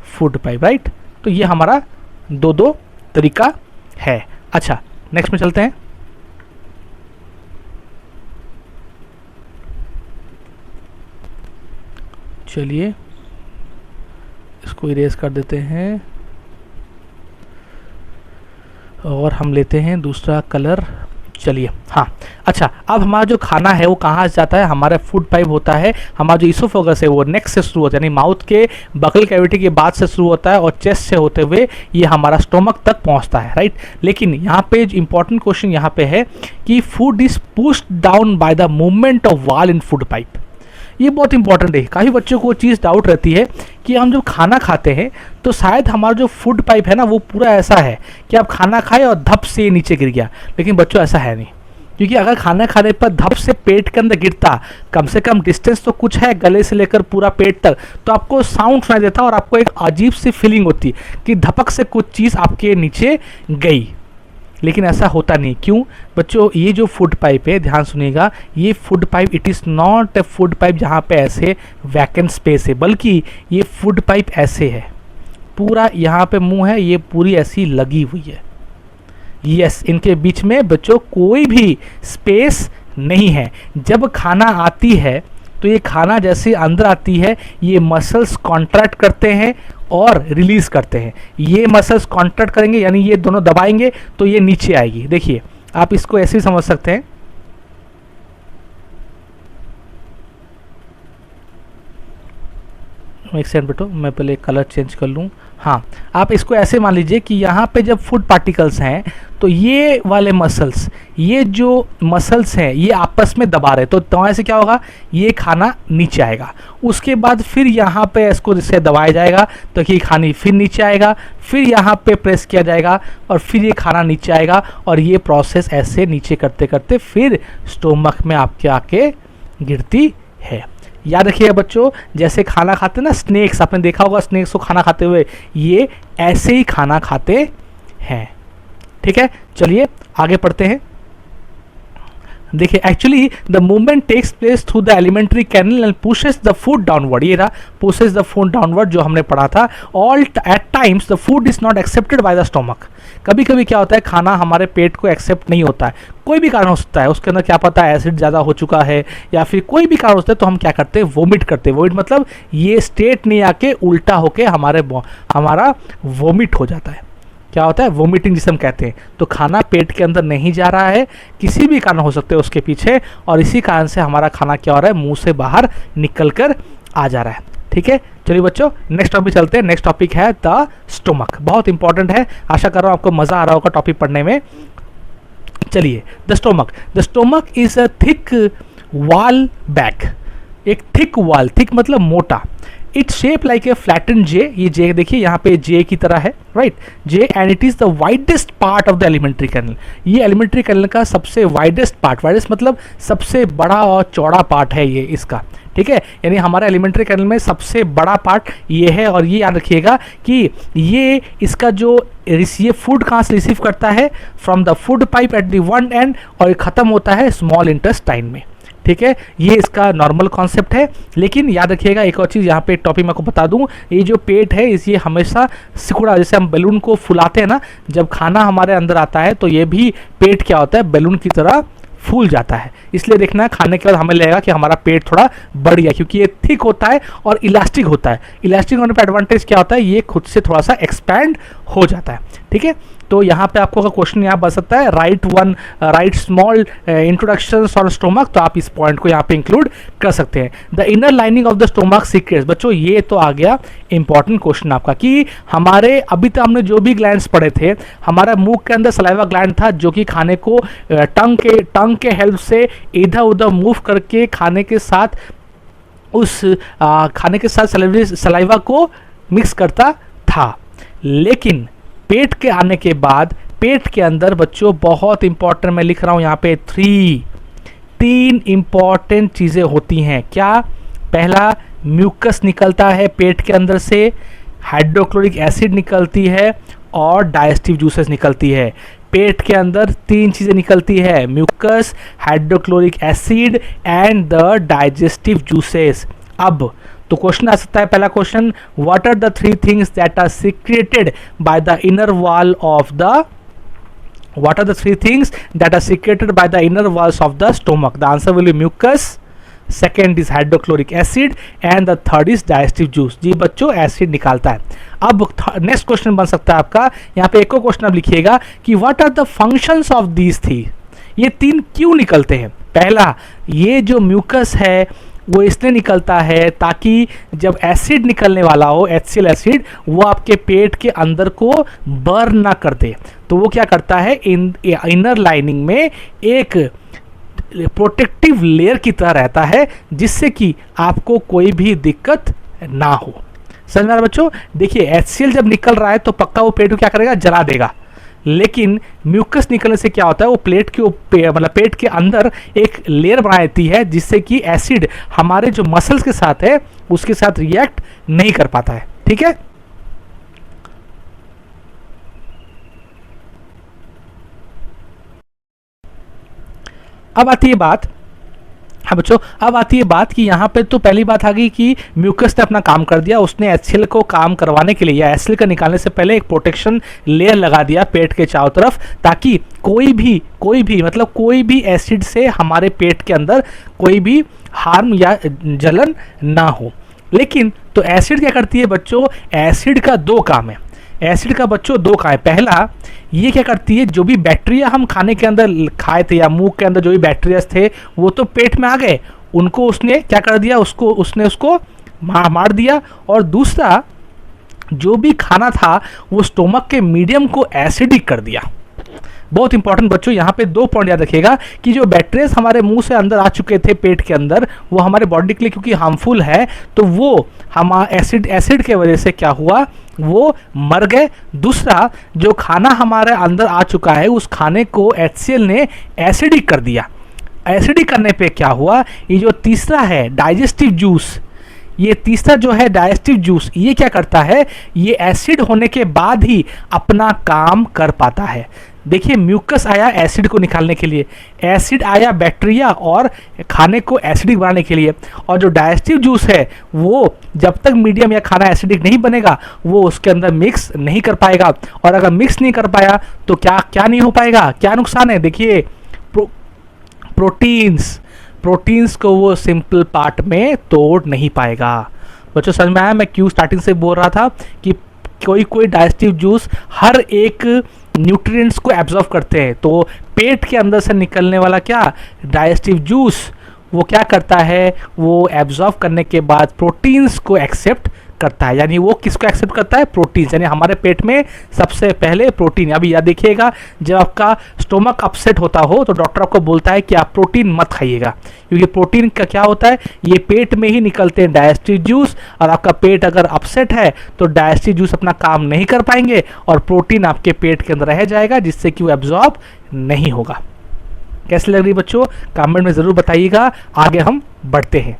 फूड पाइप, राइट। तो ये हमारा दो तरीका है। अच्छा, नेक्स्ट में चलते हैं। चलिए इसको इरेज कर देते हैं और हम लेते हैं दूसरा कलर। चलिए, हाँ, अच्छा, अब हमारा जो खाना है वो कहाँ से जाता है, हमारा फूड पाइप होता है। हमारा जो ईसोफेगस है वो नेक से शुरू होता है, यानी माउथ के बकल कैविटी के बाद से शुरू होता है, और चेस्ट से होते हुए ये हमारा स्टोमक तक पहुँचता है, राइट। लेकिन यहाँ पे इंपॉर्टेंट क्वेश्चन यहाँ पे है कि food is pushed down by the movement of wall in food pipe. ये बहुत इंपॉर्टेंट है। काफ़ी बच्चों को वो चीज़ डाउट रहती है कि हम जब खाना खाते हैं तो शायद हमारा जो फूड पाइप है ना वो पूरा ऐसा है कि आप खाना खाए और धप से नीचे गिर गया, लेकिन बच्चों ऐसा है नहीं। क्योंकि अगर खाना खाने पर धप से पेट के अंदर गिरता, कम से कम डिस्टेंस तो कुछ है गले से लेकर पूरा पेट तक, तो आपको साउंड सुनाई देता और आपको एक अजीब सी फीलिंग होती कि धपक से कुछ चीज़ आपके नीचे गई। लेकिन ऐसा होता नहीं। क्यों बच्चों? ये जो फूड पाइप है, ध्यान सुनिएगा, ये food pipe it is not a food pipe जहाँ पे ऐसे वैकेंट स्पेस है, बल्कि ये फूड पाइप ऐसे है, पूरा यहाँ पे मुंह है, ये पूरी ऐसी लगी हुई है। यस, इनके बीच में बच्चों कोई भी स्पेस नहीं है। जब खाना आती है तो ये खाना जैसे अंदर आती है, ये मसल्स कॉन्ट्रैक्ट करते हैं और रिलीज करते हैं। ये मसल्स कॉन्ट्रैक्ट करेंगे, यानी ये दोनों दबाएंगे तो ये नीचे आएगी। देखिए, आप इसको ऐसे ही समझ सकते हैं। एक सेकंड बेटो, मैं पहले कलर चेंज कर लूँ। हाँ, आप इसको ऐसे मान लीजिए कि यहाँ पे जब फूड पार्टिकल्स हैं तो ये वाले मसल्स, ये जो मसल्स हैं ये आपस में दबा रहे, तो वहाँ से क्या होगा, ये खाना नीचे आएगा। उसके बाद फिर यहाँ पे इसको जिससे दबाया जाएगा तो ये खाना फिर नीचे आएगा, फिर यहाँ पे प्रेस किया जाएगा और फिर ये खाना नीचे आएगा, और ये प्रोसेस ऐसे नीचे करते करते फिर स्टोमक में आपके आके गिरती है। याद रखिएगा बच्चों, जैसे खाना खाते हैं ना स्नेक्स, आपने देखा होगा स्नेक्स को खाना खाते हुए, ये ऐसे ही खाना खाते हैं। ठीक है, चलिए आगे पढ़ते हैं। देखिए, actually the movement takes place through the alimentary canal and pushes the food downward. ये रहा पुशेस द फूड डाउनवर्ड जो हमने पढ़ा था। All at times the food is not accepted by the stomach. कभी कभी क्या होता है, खाना हमारे पेट को एक्सेप्ट नहीं होता है, कोई भी कारण हो सकता है, उसके अंदर क्या पता है एसिड ज़्यादा हो चुका है या फिर कोई भी कारण होता है, तो हम क्या करते हैं, वोमिट करते हैं। वोमिट मतलब ये स्टेट नहीं आके उल्टा होके हमारा वोमिट हो जाता है। क्या होता है, वोमिटिंग जिसे हम कहते हैं। तो खाना पेट के अंदर नहीं जा रहा है, किसी भी कारण हो सकते हैं उसके पीछे, और इसी कारण से हमारा खाना क्या हो रहा है, मुंह से बाहर निकल कर आ जा रहा है। ठीक है, चलिए बच्चों नेक्स्ट टॉपिक चलते हैं। नेक्स्ट टॉपिक है द स्टोमक। बहुत इंपॉर्टेंट है, आशा कर रहा हूँ आपको मज़ा आ रहा होगा टॉपिक पढ़ने में। चलिए, the stomach is a thick wall bag. एक थिक वॉल, थिक मतलब मोटा। Its shape like a flatten J. ये जे देखिए यहाँ पे जे की तरह है, right, J, and it is the widest part of the alimentary canal. ये एलिमेंट्री कैनल का सबसे वाइडेस्ट पार्ट, वाइडेस्ट मतलब सबसे बड़ा और चौड़ा पार्ट है ये इसका। ठीक है, यानी हमारे एलिमेंट्री कैनल में सबसे बड़ा पार्ट ये है। और ये याद रखिएगा कि ये इसका जो ये फूड कहाँ से रिसीव करता है, from the food pipe at the one and, और ये खत्म होता है स्मॉल इंटेस्टाइन में। ठीक है, ये इसका नॉर्मल कॉन्सेप्ट है। लेकिन याद रखिएगा एक और चीज़, यहाँ पे टॉपिक मैं आपको बता दूँ, ये जो पेट है ये हमेशा सिकुड़ा, जैसे हम बैलून को फुलाते हैं ना, जब खाना हमारे अंदर आता है तो ये भी पेट क्या होता है, बैलून की तरह फूल जाता है। इसलिए देखना खाने के बाद हमें लगेगा कि हमारा पेट थोड़ा बढ़ गया, क्योंकि ये थिक होता है और इलास्टिक होता है। इलास्टिक होने पर एडवांटेज क्या होता है, ये खुद से थोड़ा सा एक्सपैंड हो जाता है। ठीक है, तो यहाँ पे आपको अगर क्वेश्चन यहाँ बन सकता है, right small introductions on stomach, तो आप इस पॉइंट को यहाँ पे इंक्लूड कर सकते हैं। The inner lining of the stomach secrets. बच्चों ये तो आ गया इंपॉर्टेंट क्वेश्चन आपका, कि हमारे अभी तक हमने जो भी ग्लैंड्स पढ़े थे, हमारा मुंह के अंदर सलाइवा ग्लैंड था जो कि खाने को टंग के हेल्प से इधर उधर मूव करके खाने के साथ सलाइवा को मिक्स करता था। लेकिन पेट के आने के बाद पेट के अंदर बच्चों बहुत इंपॉर्टेंट, मैं लिख रहा हूं यहाँ पे तीन इंपॉर्टेंट चीज़ें होती हैं। क्या? पहला, म्यूकस निकलता है पेट के अंदर से, हाइड्रोक्लोरिक एसिड निकलती है और डाइजेस्टिव जूसेस निकलती है। पेट के अंदर तीन चीज़ें निकलती है, mucus, hydrochloric acid and the digestive juices. अब तो क्वेश्चन आ सकता है, पहला question, what are the three things that are secreted by the inner wall of the what are the three things that are secreted by the inner walls of the stomach? The answer will be mucus, second is hydrochloric acid and the third is digestive juice। जी बच्चों, acid निकालता है। अब next question बन सकता है आपका, यहाँ पे एक और क्वेश्चन आप लिखिएगा कि what are the functions of these three. ये तीन क्यों निकलते हैं? पहला, ये जो म्यूकस है वो इसलिए निकलता है ताकि जब एसिड निकलने वाला हो, HCl एसिड, वो आपके पेट के अंदर को बर्न ना कर दे। तो वो क्या करता है, इनर लाइनिंग में एक प्रोटेक्टिव लेयर की तरह रहता है, जिससे कि आपको कोई भी दिक्कत ना हो। समझ में आ रहा बच्चों? देखिए, HCl जब निकल रहा है तो पक्का वो पेट को क्या करेगा, जला देगा। लेकिन म्यूकस निकलने से क्या होता है, वो प्लेट के मतलब पेट के अंदर एक लेयर बना देती है, जिससे कि एसिड हमारे जो मसल्स के साथ है उसके साथ रिएक्ट नहीं कर पाता है। ठीक है, अब आती है बात, हाँ बच्चों, अब आती है बात कि यहाँ पे तो पहली बात आ गई कि म्यूकस ने अपना काम कर दिया, उसने एचसीएल को काम करवाने के लिए या एचसीएल का निकालने से पहले एक प्रोटेक्शन लेयर लगा दिया पेट के चारों तरफ, ताकि कोई भी मतलब कोई भी एसिड से हमारे पेट के अंदर कोई भी हार्म या जलन ना हो। लेकिन तो एसिड क्या करती है बच्चों, एसिड का दो काम है, एसिड का बच्चों दो काम है। पहला, ये क्या करती है, जो भी बैक्टीरिया हम खाने के अंदर खाए थे या मुंह के अंदर जो भी बैक्टीरिया थे वो तो पेट में आ गए, उनको उसने क्या कर दिया, उसको मार दिया। और दूसरा, जो भी खाना था वो स्टोमक के मीडियम को एसिडिक कर दिया। बहुत इंपॉर्टेंट बच्चों, यहाँ पे दो पॉइंट याद रखिएगा कि जो बैक्टीरिया हमारे मुंह से अंदर आ चुके थे पेट के अंदर, वो हमारे बॉडी के लिए क्योंकि हार्मफुल है, तो वो हमारा एसिड के वजह से क्या हुआ, वो मर गए। दूसरा, जो खाना हमारे अंदर आ चुका है उस खाने को एचसीएल ने एसिडिक कर दिया। एसिडिक करने पे क्या हुआ, ये जो तीसरा है डाइजेस्टिव जूस, ये तीसरा जो है डाइजेस्टिव जूस, ये क्या करता है, ये एसिड होने के बाद ही अपना काम कर पाता है। देखिए, म्यूकस आया एसिड को निकालने के लिए, एसिड आया बैक्टीरिया और खाने को एसिडिक बनाने के लिए, और जो डाइजेस्टिव जूस है वो जब तक मीडियम या खाना एसिडिक नहीं बनेगा वो उसके अंदर मिक्स नहीं कर पाएगा। और अगर मिक्स नहीं कर पाया तो क्या नहीं हो पाएगा, क्या नुकसान है। देखिए, प्रोटीन्स को वो सिंपल पार्ट में तोड़ नहीं पाएगा। बच्चों समझ में आया मैं क्यों स्टार्टिंग से बोल रहा था कि कोई डाइजेस्टिव जूस हर एक न्यूट्रिएंट्स को एब्जॉर्ब करते हैं। तो पेट के अंदर से निकलने वाला क्या डाइजेस्टिव जूस, वो क्या करता है, वो एब्जॉर्ब करने के बाद प्रोटीन्स को एक्सेप्ट करता है। यानी वो किसको एक्सेप्ट करता है, प्रोटीन्स। यानी हमारे पेट में सबसे पहले प्रोटीन। अभी याद देखिएगा, जब आपका स्टोमक अपसेट होता हो तो डॉक्टर आपको बोलता है कि आप प्रोटीन मत खाइएगा, क्योंकि प्रोटीन का क्या होता है, ये पेट में ही निकलते हैं डाइजेस्टिव जूस, और आपका पेट अगर अपसेट है तो डाइजेस्टिव जूस अपना काम नहीं कर पाएंगे और प्रोटीन आपके पेट के अंदर रह जाएगा, जिससे कि वो एब्जॉर्ब नहीं होगा। कैसे लग रही बच्चों, कमेंट में ज़रूर बताइएगा। आगे हम बढ़ते हैं।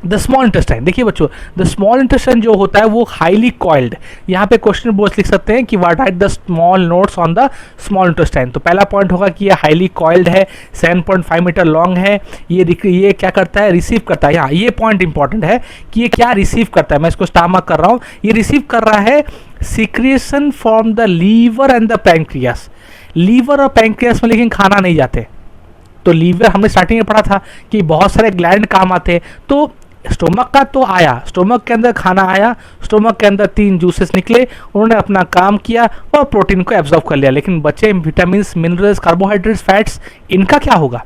द स्मॉल इंटेस्टाइन, देखिए बच्चों, द स्मॉल इंटेस्टाइन जो होता है वो हाईली कॉइल्ड। यहाँ पे क्वेश्चन बोर्ड लिख सकते हैं कि what are the small notes on the small intestine. तो पहला पॉइंट होगा कि ये हाईली कॉइल्ड है, 7.5 मीटर लॉन्ग है। ये क्या करता है, रिसीव करता है। यहाँ ये पॉइंट इंपॉर्टेंट है कि ये क्या रिसीव करता है, मैं इसको स्टार मार्क कर रहा हूँ। ये रिसीव कर रहा है secretion from the liver and the pancreas. Liver और पैंक्रियास में लेकिन खाना नहीं जाते, तो लीवर हमने स्टार्टिंग में पढ़ा था कि बहुत सारे ग्लैंड काम आते हैं। तो स्टोमक का तो आया, स्टोमक के अंदर खाना आया, स्टोमक के अंदर 3 जूसेस निकले, उन्होंने अपना काम किया और प्रोटीन को एब्जॉर्ब कर लिया। लेकिन बचे विटामिन, मिनरल्स, कार्बोहाइड्रेट्स, फैट्स, इनका क्या होगा।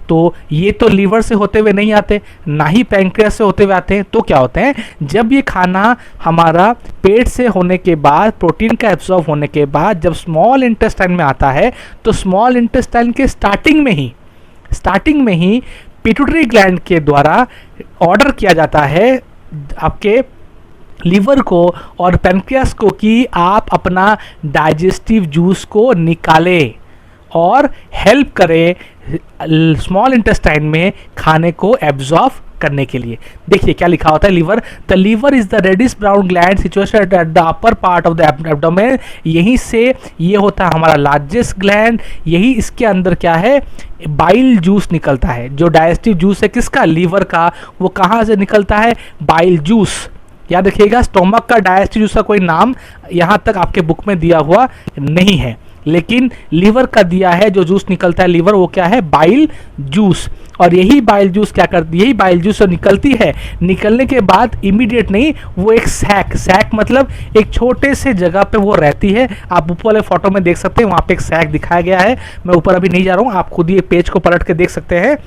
तो ये तो लीवर से होते हुए नहीं आते, ना ही पैंक्रियास से होते हुए आते हैं। तो क्या होते हैं, जब ये खाना हमारा पेट से होने के बाद, प्रोटीन का एब्जॉर्ब होने के बाद जब स्मॉल इंटेस्टाइन में आता है, तो स्मॉल इंटेस्टाइन के स्टार्टिंग में ही पिट्यूटरी ग्लैंड के द्वारा ऑर्डर किया जाता है आपके लीवर को और पैंक्रियास को कि आप अपना डाइजेस्टिव जूस को निकालें और हेल्प करें स्मॉल इंटेस्टाइन में खाने को एब्जॉर्ब करने के लिए। देखिए क्या लिखा होता है, liver, the liver is the reddish brown gland situated at the upper part of the abdomen. यहीं से ये होता है हमारा लार्जेस्ट ग्लैंड, यही इसके अंदर क्या है, बाइल जूस निकलता है। जो डाइजेस्टिव जूस है किसका, लीवर का, वो कहाँ से निकलता है, बाइल जूस। याद रखिएगा, स्टोमक का डाइजेस्टिव जूस का कोई नाम यहाँ तक आपके बुक में दिया हुआ नहीं है, लेकिन लीवर का दिया है। जो जूस निकलता है लीवर, वो क्या है, बाइल जूस। और यही बाइल जूस क्या करती है, यही बाइल जूस निकलती है, निकलने के बाद इमीडिएट नहीं, वो एक सैक मतलब एक छोटे से जगह पे वो रहती है। आप ऊपर वाले फोटो में देख सकते हैं, वहाँ पे एक सैक दिखाया गया है। मैं ऊपर अभी नहीं जा रहा हूँ, आप खुद ये पेज को पलट के देख सकते हैं।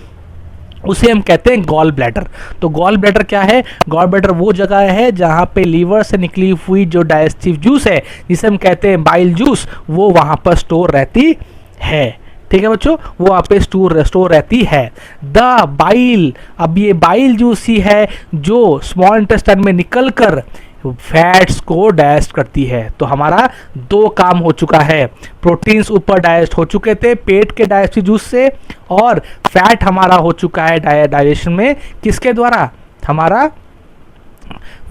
उसे हम कहते हैं गॉल ब्लैडर। तो गॉल ब्लैडर क्या है, गॉल ब्लैडर वो जगह है जहाँ पे लीवर से निकली हुई जो डाइजेस्टिव जूस है, जिसे हम कहते हैं बाइल जूस, वो वहाँ पर स्टोर रहती है। ठीक है बच्चों, वो वहाँ पे स्टोर रहती है। द बाइल, अब ये बाइल जूस ही है जो स्मॉल इंटेस्टाइन में निकल कर फैट्स को डाइजेस्ट करती है। तो हमारा दो काम हो चुका है, प्रोटीन्स ऊपर डाइजेस्ट हो चुके थे पेट के डाइजेस्टिव जूस से, और फैट हमारा हो चुका है डाइजेशन में किसके द्वारा, हमारा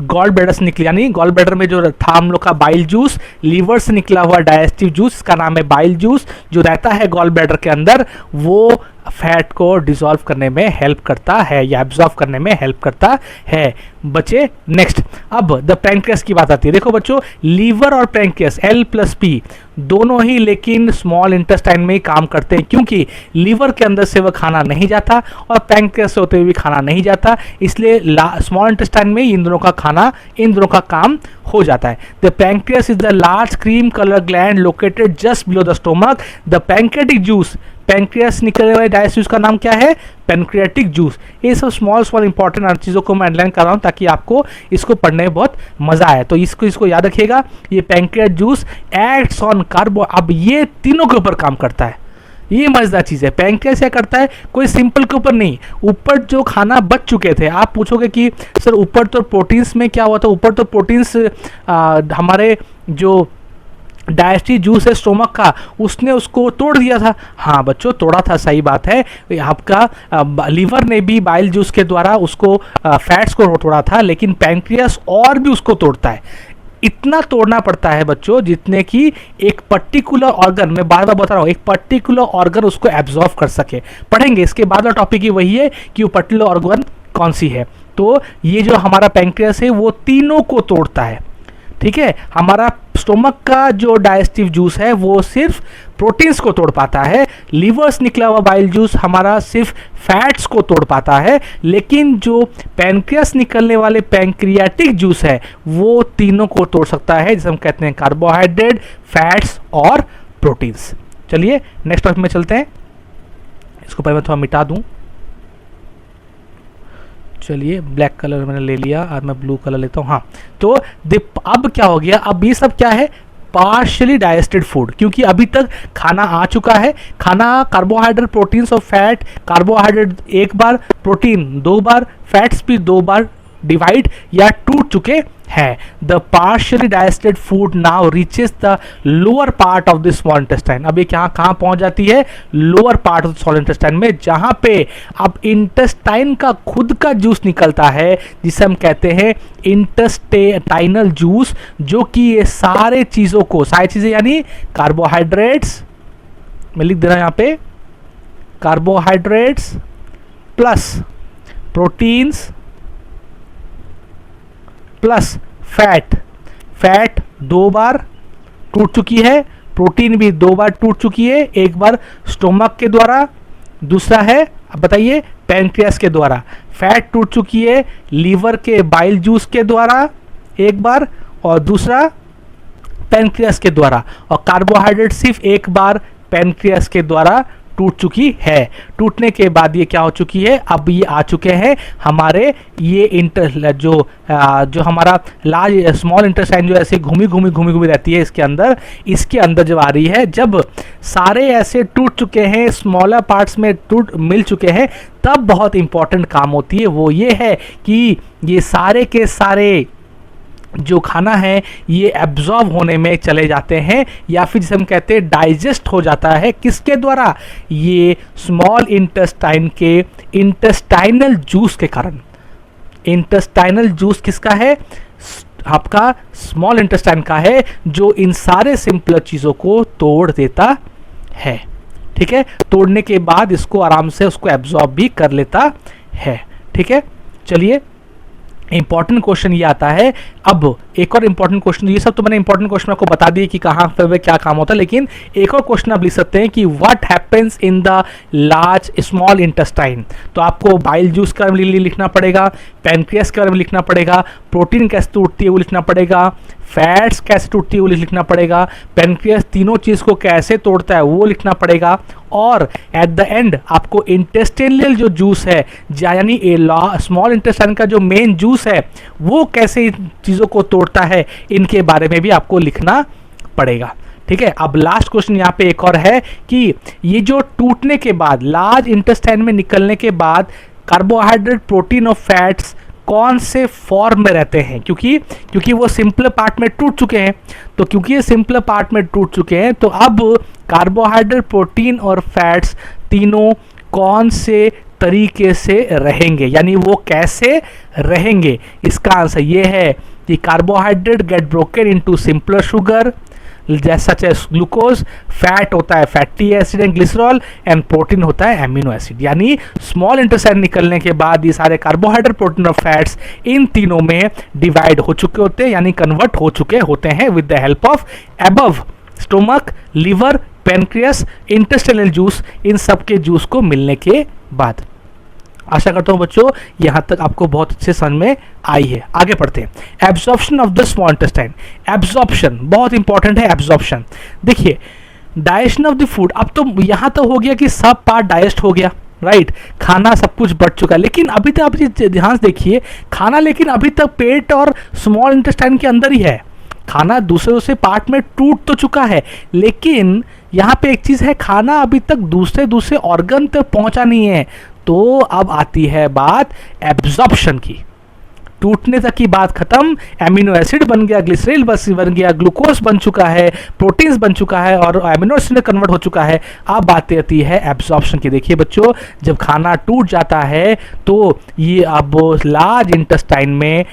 गॉल ब्लैडर से निकले, यानी गॉल ब्लैडर में जो था हम लोग का बाइल जूस, लीवर से निकला हुआ डाइजेस्टिव जूस का नाम है बाइल जूस, जो रहता है गॉल ब्लैडर के अंदर, वो फैट को डिसॉल्व करने में हेल्प करता है या एब्जॉर्व करने में हेल्प करता है। बच्चे नेक्स्ट, अब द पैंक्रियास की बात आती है। देखो बच्चों, लीवर और पैंक्रियास L+P दोनों ही लेकिन स्मॉल इंटेस्टाइन में ही काम करते हैं, क्योंकि लीवर के अंदर से वह खाना नहीं जाता और पैंक्रियास से होते हुए भी खाना नहीं जाता, इसलिए स्मॉल इंटेस्टाइन में इन दोनों का खाना, इन दोनों का काम हो जाता है। The pancreas is the large cream colour gland located just below the stomach. The pancreatic juice, pancreas निकलने वाले डाइजेस्टिव जूस का नाम क्या है, पैंक्रियाटिक जूस। ये सब स्मॉल इंपॉर्टेंट चीज़ों को मैं अंडरलाइन कर रहा हूँ ताकि आपको इसको पढ़ने में बहुत मजा आए। तो इसको याद रखिएगा, ये पैंक्रियाटिक जूस एक्ट्स ऑन कार्बो, अब ये तीनों के ऊपर काम करता है। ये मजेदार चीज़ है। पैंक्रियास क्या करता है, कोई सिंपल के ऊपर नहीं, ऊपर जो खाना बच चुके थे, आप पूछोगे कि सर ऊपर तो प्रोटीन्स में क्या हुआ था, ऊपर तो प्रोटीन्स हमारे जो डाइजेस्टिव जूस है स्टोमक का, उसने उसको तोड़ दिया था। हाँ बच्चों, तोड़ा था, सही बात है। आपका लीवर ने भी बाइल जूस के द्वारा उसको फैट्स को तोड़ा था, लेकिन पैंक्रियास और भी उसको तोड़ता है। इतना तोड़ना पड़ता है बच्चों जितने कि एक पर्टिकुलर ऑर्गन, मैं बार बार बता रहा हूँ, एक पर्टिकुलर ऑर्गन उसको एब्जॉर्व कर सके। पढ़ेंगे इसके बाद, और टॉपिक ही वही है कि वो पर्टिकुलर ऑर्गन कौन सी है। तो ये जो हमारा पैंक्रियास है वो तीनों को तोड़ता है, ठीक है। हमारा स्टोमक का जो डाइजेस्टिव जूस है वो सिर्फ प्रोटीन्स को तोड़ पाता है, लीवर से निकला हुआ बाइल जूस हमारा सिर्फ फैट्स को तोड़ पाता है, लेकिन जो पैंक्रियास निकलने वाले पैंक्रियाटिक जूस है वो तीनों को तोड़ सकता है, जिसे हम कहते हैं कार्बोहाइड्रेट, फैट्स और प्रोटीन्स। चलिए नेक्स्ट टॉपिक में चलते हैं। इसको पहले मैं थोड़ा मिटा दूं। चलिए, ब्लैक कलर मैंने ले लिया और मैं ब्लू कलर लेता हूँ। हाँ, तो अब क्या हो गया, अब ये सब क्या है, पार्शियली डाइजेस्टेड फूड, क्योंकि अभी तक खाना आ चुका है। खाना कार्बोहाइड्रेट, प्रोटीन्स और फैट, कार्बोहाइड्रेट एक बार, प्रोटीन दो बार, फैट्स भी दो बार डिवाइड या टूट चुके हैं। The partially digested food now reaches the lower part of the small intestine. अब ये कहाँ पहुंच जाती है, lower part of the small intestine में, जहां पे अब इंटेस्टाइन का खुद का जूस निकलता है, जिसे हम कहते हैं इंटेस्टाइनल जूस, जो कि ये सारे चीजों को, सारी चीजें यानी कार्बोहाइड्रेट्स, मैं लिख दे रहा हूं यहां पे, carbohydrates plus proteins plus fat दो बार टूट चुकी है, प्रोटीन भी दो बार टूट चुकी है, एक बार स्टोमक के द्वारा, दूसरा है, अब बताइए, पैंक्रियास के द्वारा। फैट टूट चुकी है लीवर के बाइल जूस के द्वारा एक बार, और दूसरा पैंक्रियास के द्वारा, और कार्बोहाइड्रेट सिर्फ एक बार पैंक्रियास के द्वारा टूट चुकी है। टूटने के बाद ये क्या हो चुकी है, अब ये आ चुके हैं हमारे ये जो हमारा लार्ज स्मॉल इंटेस्टाइन जो ऐसे घूमी रहती है इसके अंदर जब आ रही है, जब सारे ऐसे टूट चुके हैं, स्मॉलर पार्ट्स में मिल चुके हैं, तब बहुत इंपॉर्टेंट काम होती है, वो ये है कि ये सारे के सारे जो खाना है ये एब्जॉर्ब होने में चले जाते हैं, या फिर जिसे हम कहते हैं डाइजेस्ट हो जाता है, किसके द्वारा, ये स्मॉल इंटेस्टाइन के इंटेस्टाइनल जूस के कारण। इंटेस्टाइनल जूस किसका है, आपका स्मॉल इंटेस्टाइन का है, जो इन सारे सिंपल चीज़ों को तोड़ देता है, ठीक है। तोड़ने के बाद इसको आराम से उसको एब्जॉर्ब भी कर लेता है, ठीक है। चलिए, इंपॉर्टेंट क्वेश्चन ये आता है। अब एक और इंपॉर्टेंट क्वेश्चन, ये सब तो मैंने इंपॉर्टेंट क्वेश्चन आपको बता दिए कि कहाँ पे क्या काम होता है, लेकिन एक और क्वेश्चन आप लिख सकते हैं कि what happens in the large small intestine. तो आपको बाइल जूस के बारे में लिखना पड़ेगा, पैंक्रियास के बारे में लिखना पड़ेगा, प्रोटीन कैसे टूटती है वो लिखना पड़ेगा, फैट्स कैसे टूटती है वो लिखना पड़ेगा, पैंक्रियास तीनों चीज़ को कैसे तोड़ता है वो लिखना पड़ेगा, और एट द एंड आपको इंटेस्टाइनल जो जूस है, यानी स्मॉल इंटेस्टाइन का जो मेन जूस है वो कैसे चीज़ों को तोड़ता है, इनके बारे में भी आपको लिखना पड़ेगा, ठीक है। अब लास्ट क्वेश्चन यहाँ पे एक और है कि ये जो टूटने के बाद, लार्ज इंटेस्टाइन में निकलने के बाद कार्बोहाइड्रेट, प्रोटीन और फैट्स कौन से फॉर्म में रहते हैं, क्योंकि वो सिंपल पार्ट में टूट चुके हैं। तो क्योंकि ये सिंपल पार्ट में टूट चुके हैं तो अब कार्बोहाइड्रेट, प्रोटीन और फैट्स तीनों कौन से तरीके से रहेंगे, यानी वो कैसे रहेंगे। इसका आंसर ये है कि carbohydrate get broken into simpler sugar जैसा ग्लूकोज, फैट होता है fatty acid and glycerol, and protein होता है एमिनो एसिड। यानी स्मॉल इंटेस्टाइन निकलने के बाद ये सारे कार्बोहाइड्रेट, प्रोटीन और फैट्स इन तीनों में डिवाइड हो चुके होते हैं, यानी कन्वर्ट हो चुके होते हैं with the help of above stomach, liver, pancreas, intestinal juice, इन सब के जूस को मिलने के बाद। आशा करता हूँ बच्चों यहाँ तक आपको बहुत अच्छे समझ में आई है। आगे पढ़ते हैं। Absorption of the small intestine. Absorption बहुत इंपॉर्टेंट है। एब्जॉर्प्शन देखिए, डाइजेशन ऑफ द फूड, अब तो यहाँ तो हो गया कि सब पार्ट डाइजेस्ट हो गया, राइट, खाना सब कुछ बढ़ चुका है, लेकिन अभी तक आप ध्यान से देखिए खाना, लेकिन अभी तक पेट और स्मॉल इंटेस्टाइन के अंदर ही है। खाना दूसरे पार्ट में टूट तो चुका है, लेकिन यहाँ पे एक चीज़ है, खाना अभी तक दूसरे ऑर्गन तक पहुँचा नहीं है। तो अब आती है बात एब्जॉर्प्शन की। टूटने तक की बात खत्म, एमिनो एसिड बन गया, ग्लिसरॉल बन गया, ग्लूकोज बन चुका है, प्रोटीन्स बन चुका है और एमिनो एसिड में कन्वर्ट हो चुका है। अब बात आती है एब्जॉर्प्शन की। देखिए बच्चों, जब खाना टूट जाता है तो ये अब लार्ज इंटेस्टाइन में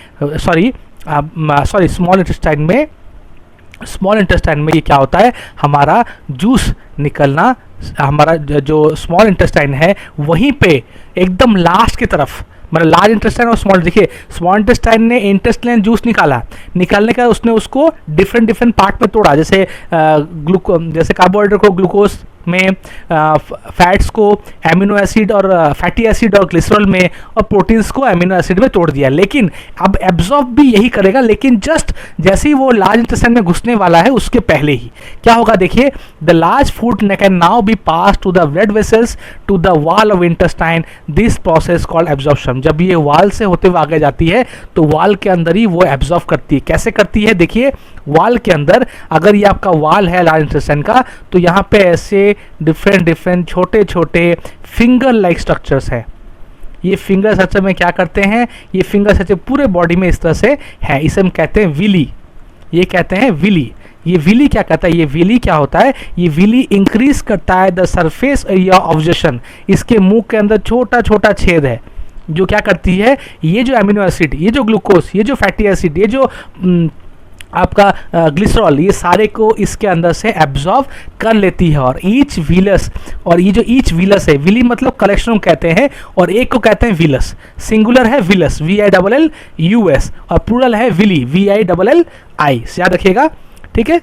स्मॉल इंटेस्टाइन में ये क्या होता है, हमारा जूस निकलना, हमारा जो स्मॉल इंटेस्टाइन है वहीं पे एकदम लास्ट की तरफ, मतलब लार्ज इंटेस्टाइन और स्मॉल, देखिए स्मॉल इंटेस्टाइन ने इंटेस्टाइन जूस निकालने का उसने उसको डिफरेंट पार्ट में तोड़ा, जैसे जैसे कार्बोहाइड्रेट को ग्लूकोज में, फैट्स को एमिनो एसिड और फैटी एसिड और ग्लिसरॉल में, और प्रोटीन्स को एमिनो एसिड में तोड़ दिया। लेकिन अब एब्जॉर्ब भी यही करेगा, लेकिन जस्ट जैसे ही वो लार्ज इंटेस्टाइन में घुसने वाला है उसके पहले ही क्या होगा, देखिए the large food can now be pass to the blood vessels to the wall of intestine, this process called absorption. जब ये वाल से होते हुए आगे जाती है तो वाल के अंदर ही वो एब्जॉर्ब करती है। कैसे करती है, देखिए वाल के अंदर, अगर ये आपका वाल है लार्ज इंटेस्टाइन का, तो यहाँ पे ऐसे डिफरेंट छोटे छोटे फिंगर लाइक स्ट्रक्चर्स हैं। ये फिंगर स्ट्रक्चर में क्या करते हैं, ये फिंगर स्ट्रक्चर पूरे बॉडी में इस तरह से है, इसे हम कहते हैं विली। ये कहते हैं विली। ये विली क्या कहता है, ये विली क्या होता है, ये विली इंक्रीज करता है द सरफेस एरिया ऑफ जशन। इसके मुंह के अंदर छोटा छोटा छेद है जो क्या करती है, ये जो एमिनो एसिड, ये जो ग्लूकोज, ये जो फैटी एसिड, ये जो आपका ग्लिसरॉल, ये सारे को इसके अंदर से एब्जॉर्ब कर लेती है। और ईच व्हीलस, और ये जो ईच व्हीलस है, विली मतलब कलेक्शन कहते हैं, और एक को कहते हैं व्हीलस। सिंगुलर है व्हीलस, VILLUS, और प्लूरल है विली, VILLI। याद रखिएगा, ठीक है।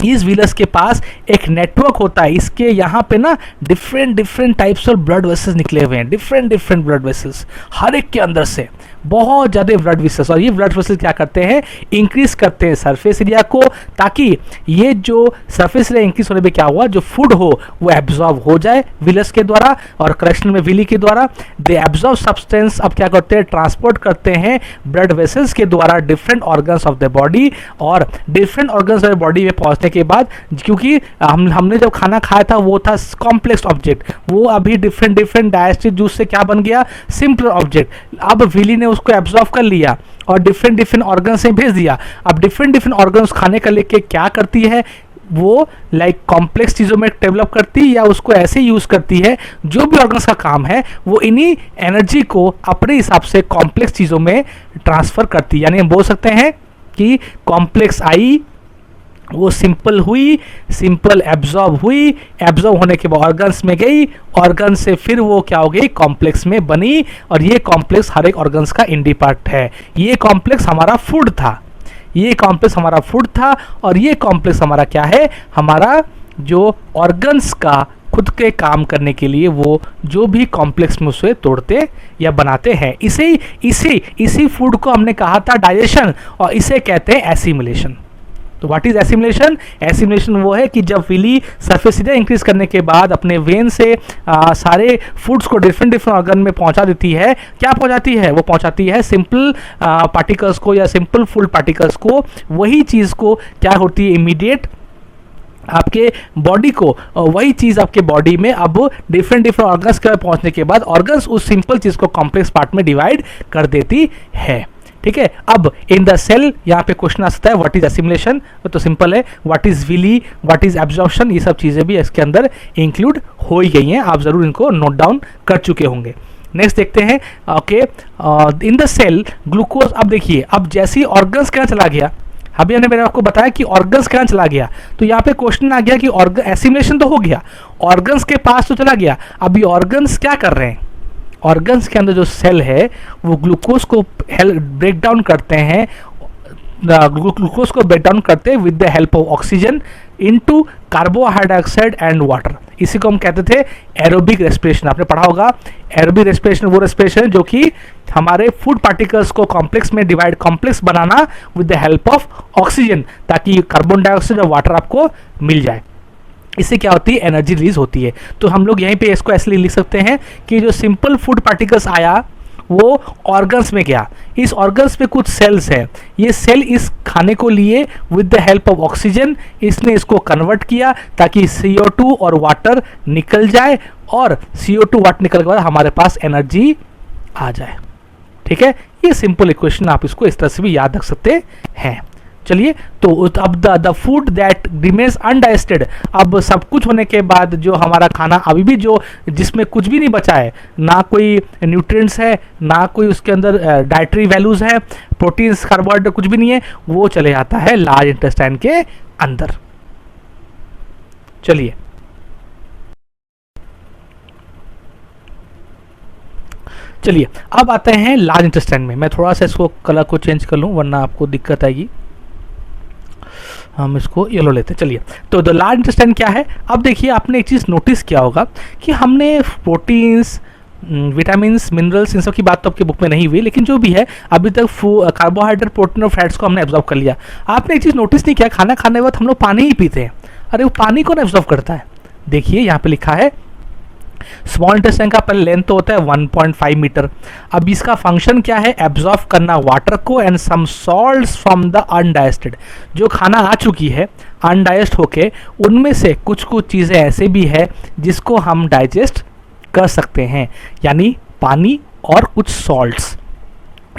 इस व्हीलस के पास एक नेटवर्क होता है, इसके यहाँ पे ना different types of blood vessels निकले हुए हैं, डिफरेंट ब्लड वेसल्स, हर एक के अंदर से बहुत ज़्यादा ब्लड वेसल्स। और ये ब्लड वेसल्स क्या करते हैं, इंक्रीज करते हैं सरफेस एरिया को, ताकि ये जो सरफेस एरिया इंक्रीज होने पे क्या हुआ, जो फूड हो वो एब्जॉर्ब हो जाए व्हीलस के द्वारा, और करेक्शन में विली के द्वारा। दे एब्जॉर्ब सब्सटेंस, अब क्या करते हैं, ट्रांसपोर्ट करते हैं ब्लड वेसल्स के द्वारा different organs of the body, और different organs of the body में पहुँचने के बाद, क्योंकि हमने जब खाना खाया था वो था कॉम्प्लेक्स ऑब्जेक्ट, वो अभी डिफरेंट डाइजेस्टिव जूस से क्या बन गया, सिंपल ऑब्जेक्ट। अब विली ने उसको एब्जॉर्ब कर लिया और डिफरेंट ऑर्गन से भेज दिया। अब डिफरेंट ऑर्गन्स खाने का लेके क्या करती है, वो लाइक कॉम्प्लेक्स चीज़ों में डेवलप करती है, या उसको ऐसे यूज़ करती है, जो भी ऑर्गन्स का काम है वो इन्हीं एनर्जी को अपने हिसाब से कॉम्प्लेक्स चीज़ों में ट्रांसफ़र करती है। यानी हम बोल सकते हैं कि कॉम्प्लेक्स आई, वो सिंपल हुई, सिंपल एब्जॉर्ब हुई, एब्जॉर्ब होने के बाद ऑर्गन्स में गई, ऑर्गन से फिर वो क्या हो गई, कॉम्प्लेक्स में बनी, और ये कॉम्प्लेक्स हर एक ऑर्गन्स का इंडी पार्ट है। ये कॉम्प्लेक्स हमारा फूड था, ये कॉम्प्लेक्स हमारा फूड था, और ये कॉम्प्लेक्स हमारा क्या है, हमारा जो ऑर्गन्स का खुद के काम करने के लिए वो जो भी कॉम्प्लेक्स में उसे तोड़ते या बनाते हैं, इसी फूड को हमने कहा था डाइजेशन, और इसे कहते हैं एसिमिलेशन। तो व्हाट इज एसिमिलेशन? एसिमिलेशन वो है कि जब विली सरफेस एरिया इंक्रीज करने के बाद अपने वेन से सारे फूड्स को डिफरेंट ऑर्गन में पहुंचा देती है। क्या पहुंचाती है? वो पहुंचाती है सिंपल पार्टिकल्स को या सिंपल फूड पार्टिकल्स को। वही चीज़ को क्या होती है, इमीडिएट आपके बॉडी को वही चीज़ आपके बॉडी में अब डिफरेंट ऑर्गन्स के पहुंचने के बाद ऑर्गन्स उस सिंपल चीज़ को कॉम्प्लेक्स पार्ट में डिवाइड कर देती है। ठीक है, अब इन द सेल यहाँ पे क्वेश्चन आ सकता है व्हाट इज एसिमिलेशन, तो सिंपल है, what is villi, what is absorption, ये सब चीज़ें भी इसके अंदर इंक्लूड हो ही गई हैं, आप ज़रूर इनको नोट डाउन कर चुके होंगे। नेक्स्ट देखते हैं, okay, in the cell glucose. अब देखिए, अब जैसे ही ऑर्गन्स के यहाँ चला गया, अभी मैंने आपको बताया कि ऑर्गन्स के यहाँ चला गया, तो यहाँ पे क्वेश्चन आ गया कि ऑर्गन एसिमिलेशन तो हो गया, ऑर्गन्स के पास तो चला गया, अब ये ऑर्गन्स क्या कर रहे हैं, ऑर्गन्स के अंदर जो सेल है वो ग्लूकोज को ब्रेक डाउन करते हैं, ग्लूकोज को ब्रेक डाउन करते हैं with the help of oxygen into carbohydrate dioxide and water. इसी को हम कहते थे एरोबिक रेस्पिरेशन, आपने पढ़ा होगा। एरोबिक रेस्पिरेशन वो रेस्पिरेशन जो कि हमारे फूड पार्टिकल्स को कॉम्प्लेक्स में divide, complex banana with the help of oxygen, ताकि कार्बन डाइऑक्साइड और वाटर आपको मिल जाए। इससे क्या होती है, एनर्जी रिलीज होती है। तो हम लोग यहीं पे इसको ऐसे लिख सकते हैं कि जो सिंपल फूड पार्टिकल्स आया वो ऑर्गन्स में गया, इस ऑर्गन्स में कुछ सेल्स हैं, ये सेल इस खाने को लिए with the help of oxygen, इसने इसको कन्वर्ट किया ताकि CO2 और वाटर निकल जाए, और CO2 वाटर निकल के बाद हमारे पास एनर्जी आ जाए। ठीक है, ये सिंपल इक्वेशन, आप इसको इस तरह से भी याद रख सकते हैं। चलिए, तो अब the food that remains undigested, अब सब कुछ होने के बाद जो हमारा खाना अभी भी जो जिसमें कुछ भी नहीं बचा है, ना कोई न्यूट्रिएंट्स है, ना कोई उसके अंदर डाइटरी वैल्यूज है, प्रोटीन्स, कार्बोहाइड्रेट कुछ भी नहीं है, वो चले जाता है लार्ज इंटेस्टाइन के अंदर। चलिए, अब आते हैं लार्ज इंटेस्टाइन में। मैं थोड़ा सा इसको कलर को चेंज कर लूँ वरना आपको दिक्कत आएगी, हम इसको येलो लेते हैं। चलिए, तो द लार्ज इंटेस्टाइन क्या है, अब देखिए आपने एक चीज़ नोटिस किया होगा कि हमने प्रोटीन्स, विटामिन्स, मिनरल्स, इन सब की बात तो आपकी बुक में नहीं हुई, लेकिन जो भी है अभी तक कार्बोहाइड्रेट, प्रोटीन और फैट्स को हमने एब्जॉर्व कर लिया। आपने एक चीज़ नोटिस नहीं किया, खाना खाने के बाद हम लोग पानी ही पीते हैं। अरे वो पानी कौन एब्जॉर्व करता है, देखिए यहाँ पे लिखा है स्मॉल इंटेस्टाइन का पहले लेंथ तो होता है 1.5 मीटर। अब इसका फंक्शन क्या है, एब्जॉर्व करना वाटर को and some salts from the undigested, जो खाना आ चुकी है अनडाइजेस्ट होके, उनमें से कुछ कुछ चीज़ें ऐसे भी है जिसको हम डाइजेस्ट कर सकते हैं, यानी पानी और कुछ सॉल्ट्स।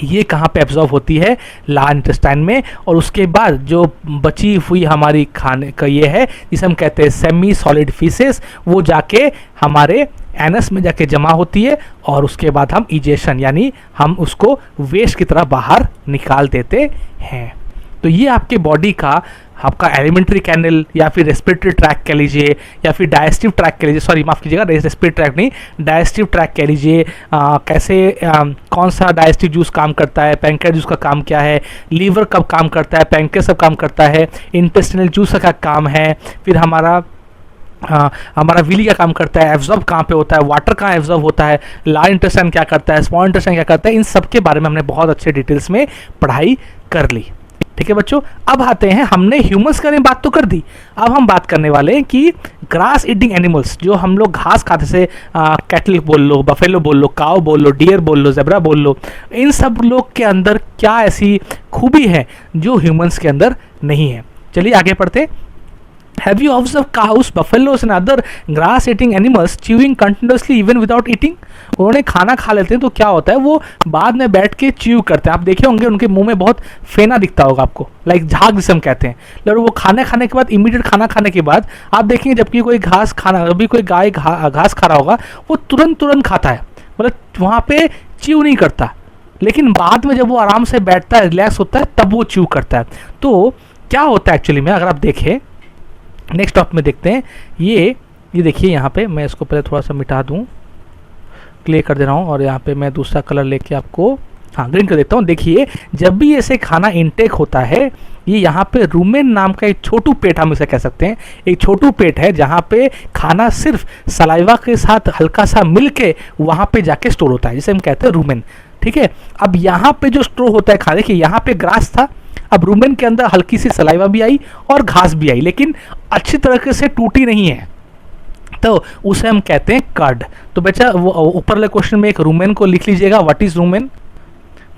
ये कहाँ पे एब्जॉर्व होती है, लार्ज इंटेस्टाइन में। और उसके बाद जो बची हुई हमारी खाने का ये है जिसे हम कहते हैं सेमी सॉलिड फीसेस, वो जाके हमारे एनस में जाके जमा होती है, और उसके बाद हम इजेशन यानी हम उसको वेस्ट की तरह बाहर निकाल देते हैं। तो ये आपके बॉडी का, आपका एलिमेंट्री कैनल या फिर रेस्पिरेटरी ट्रैक कह लीजिए, या फिर डाइजेस्टिव ट्रैक कह लीजिए, सॉरी माफ़ कीजिएगा, रेस्पिरेटरी ट्रैक नहीं, डाइजेस्टिव ट्रैक कह लीजिए। कैसे कौन सा डाइजेस्टिव जूस काम करता है, पैंक्रियास जूस का काम क्या है, लीवर कब काम करता है, पैंक्रियास कब काम करता है, इंटेस्टिनल जूस का काम है, फिर हमारा विली का काम करता है, एब्जॉर्ब कहाँ पे होता है, वाटर कहाँ एब्जॉर्ब होता है, लार्ज इंटेस्टाइन क्या करता है, स्मॉल इंटेस्टाइन क्या करता है, इन सब के बारे में हमने बहुत अच्छे डिटेल्स में पढ़ाई कर ली। ठीक है बच्चों, अब आते हैं, हमने ह्यूमंस के बारे में बात तो कर दी, अब हम बात करने वाले हैं कि ग्रास ईटिंग एनिमल्स, जो हम लोग घास खाते से, कैटल बोल लो, बफेलो बोल लो, काव बोल लो, डियर बोल लो, ज़ेब्रा बोल लो, इन सब लोग के अंदर क्या ऐसी खूबी है जो ह्यूमंस के अंदर नहीं है। चलिए आगे पढ़ते। Have you observed cows, buffaloes and other grass-eating animals chewing continuously even without eating? उन्होंने खाना खा लेते हैं तो क्या होता है, वो बाद में बैठ के च्यू करते हैं। आप देखे होंगे उनके मुंह में बहुत फेना दिखता होगा आपको, लाइक झाग जिसे हम कहते हैं। और वो खाने के बाद, इमीडिएट खाना खाने के बाद आप देखेंगे जबकि कोई अभी कोई गाय घास खा रहा होगा, वो तुरंत खाता है, मतलब वहाँ पे च्यू नहीं करता, लेकिन बाद में जब वो आराम से बैठता है, रिलैक्स होता है, तब वो च्यू करता है। तो क्या होता है एक्चुअली में, अगर आप देखें नेक्स्ट टॉप में देखते हैं, ये देखिए यहाँ पे मैं इसको पहले थोड़ा सा मिटा दूँ, क्लियर कर दे रहा हूँ, और यहाँ पे मैं दूसरा कलर लेके आपको, हाँ, ग्रीन कर देता हूँ। देखिए जब भी ऐसे खाना इनटेक होता है, ये यहाँ पे रूमेन नाम का एक छोटू पेट, हम इसे कह सकते हैं, एक छोटू पेट है जहाँ पे खाना सिर्फ सलाइवा के साथ हल्का सा मिल के वहाँ पे जाके स्टोर होता है, जिसे हम कहते हैं रूमेन। ठीक है, अब यहाँ पे जो स्टोर होता है खाना, देखिए यहाँ पे ग्रास था, अब रूमेन के अंदर हल्की सी सलाइवा भी आई और घास भी आई, लेकिन अच्छी तरीके से टूटी नहीं है, तो उसे हम कहते हैं कर्ड। तो बच्चा वो ऊपर वाले क्वेश्चन में एक रूमेन को लिख लीजिएगा, what is rumen.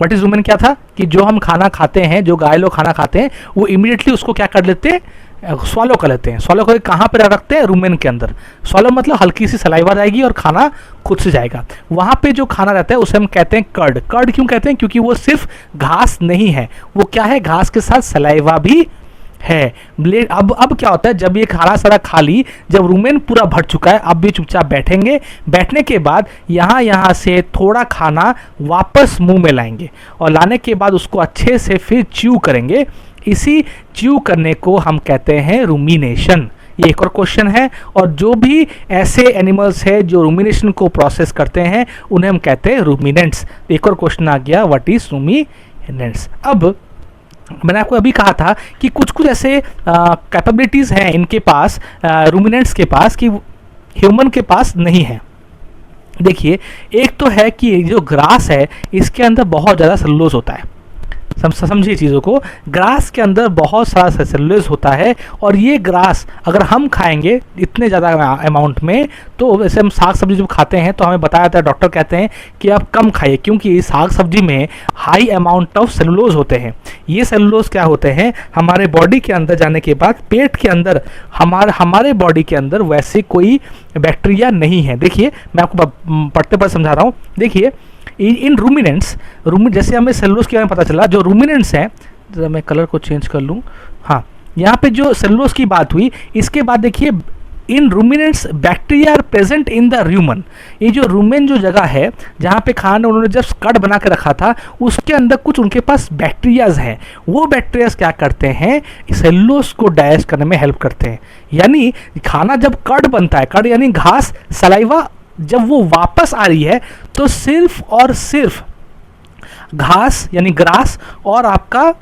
What is rumen क्या था कि जो हम खाना खाते हैं, जो गाय लोग खाना खाते हैं, वो इमीडिएटली उसको क्या कर लेते हैं, स्वालो कर लेते हैं। स्वालो करके कहाँ पर रखते हैं, रूमेन के अंदर। स्वालो मतलब हल्की सी सलाइवा जाएगी और खाना खुद से जाएगा। वहाँ पे जो खाना रहता है उसे हम कहते हैं कर्ड। कर्ड क्यों कहते हैं, क्योंकि वो सिर्फ घास नहीं है, वो क्या है, घास के साथ सलाइवा भी है। अब क्या होता है, जब ये खाना सारा खा ली, जब रूमेन पूरा भर चुका है, अब भी चुपचाप बैठेंगे। बैठने के बाद यहाँ से थोड़ा खाना वापस मुंह में लाएंगे और लाने के बाद उसको अच्छे से फिर च्यू करेंगे। इसी च्यू करने को हम कहते हैं रूमिनेशन। ये एक और क्वेश्चन है, और जो भी ऐसे एनिमल्स है जो रूमिनेशन को प्रोसेस करते हैं उन्हें हम कहते हैं रूमिनेंट्स। एक और क्वेश्चन आ गया, व्हाट इज रूमिनेंट्स। अब मैंने आपको अभी कहा था कि कुछ कुछ ऐसे कैपेबिलिटीज़ हैं इनके पास, रूमिनेंट्स के पास, कि ह्यूमन के पास नहीं है। देखिए, एक तो है कि जो ग्रास है इसके अंदर बहुत ज़्यादा सेलुलोज होता है। समझिए चीज़ों को, ग्रास के अंदर बहुत सारा सेलुलोज होता है, और ये ग्रास अगर हम खाएंगे इतने ज़्यादा अमाउंट में, तो वैसे हम साग सब्जी जब खाते हैं तो हमें बताया जाता है, डॉक्टर कहते हैं कि आप कम खाइए, क्योंकि साग सब्जी में हाई अमाउंट ऑफ सेलुलोज होते हैं। ये सेलुलोज क्या होते हैं, हमारे बॉडी के अंदर जाने के बाद पेट के अंदर हमारे बॉडी के अंदर वैसे कोई बैक्टीरिया नहीं है। देखिए, मैं आपको पढ़ते पढ़ते समझा रहा हूँ। देखिए, इन रूमिनेंट्स, जैसे हमें सेलुलोज के बारे में पता चला, जो रूमिनेंट्स हैं, जरा मैं कलर को चेंज कर लूँ, हाँ, यहाँ पे जो सेलुलोज की बात हुई, इसके बाद देखिए, in ruminants bacteria are present in the rumen. ये जो रूमेन जो जगह है जहाँ पे खाना उन्होंने जब कट बना के रखा था, उसके अंदर कुछ उनके पास बैक्टीरियाज हैं। वो बैक्टीरियाज क्या करते हैं, सेलुलोज को डाइजेस्ट करने में हेल्प करते हैं। यानी खाना जब कट बनता है, कट यानी घास, सलाइवा, जब वो वापस आ रही है तो सिर्फ और सिर्फ घास यानी ग्रास और आपका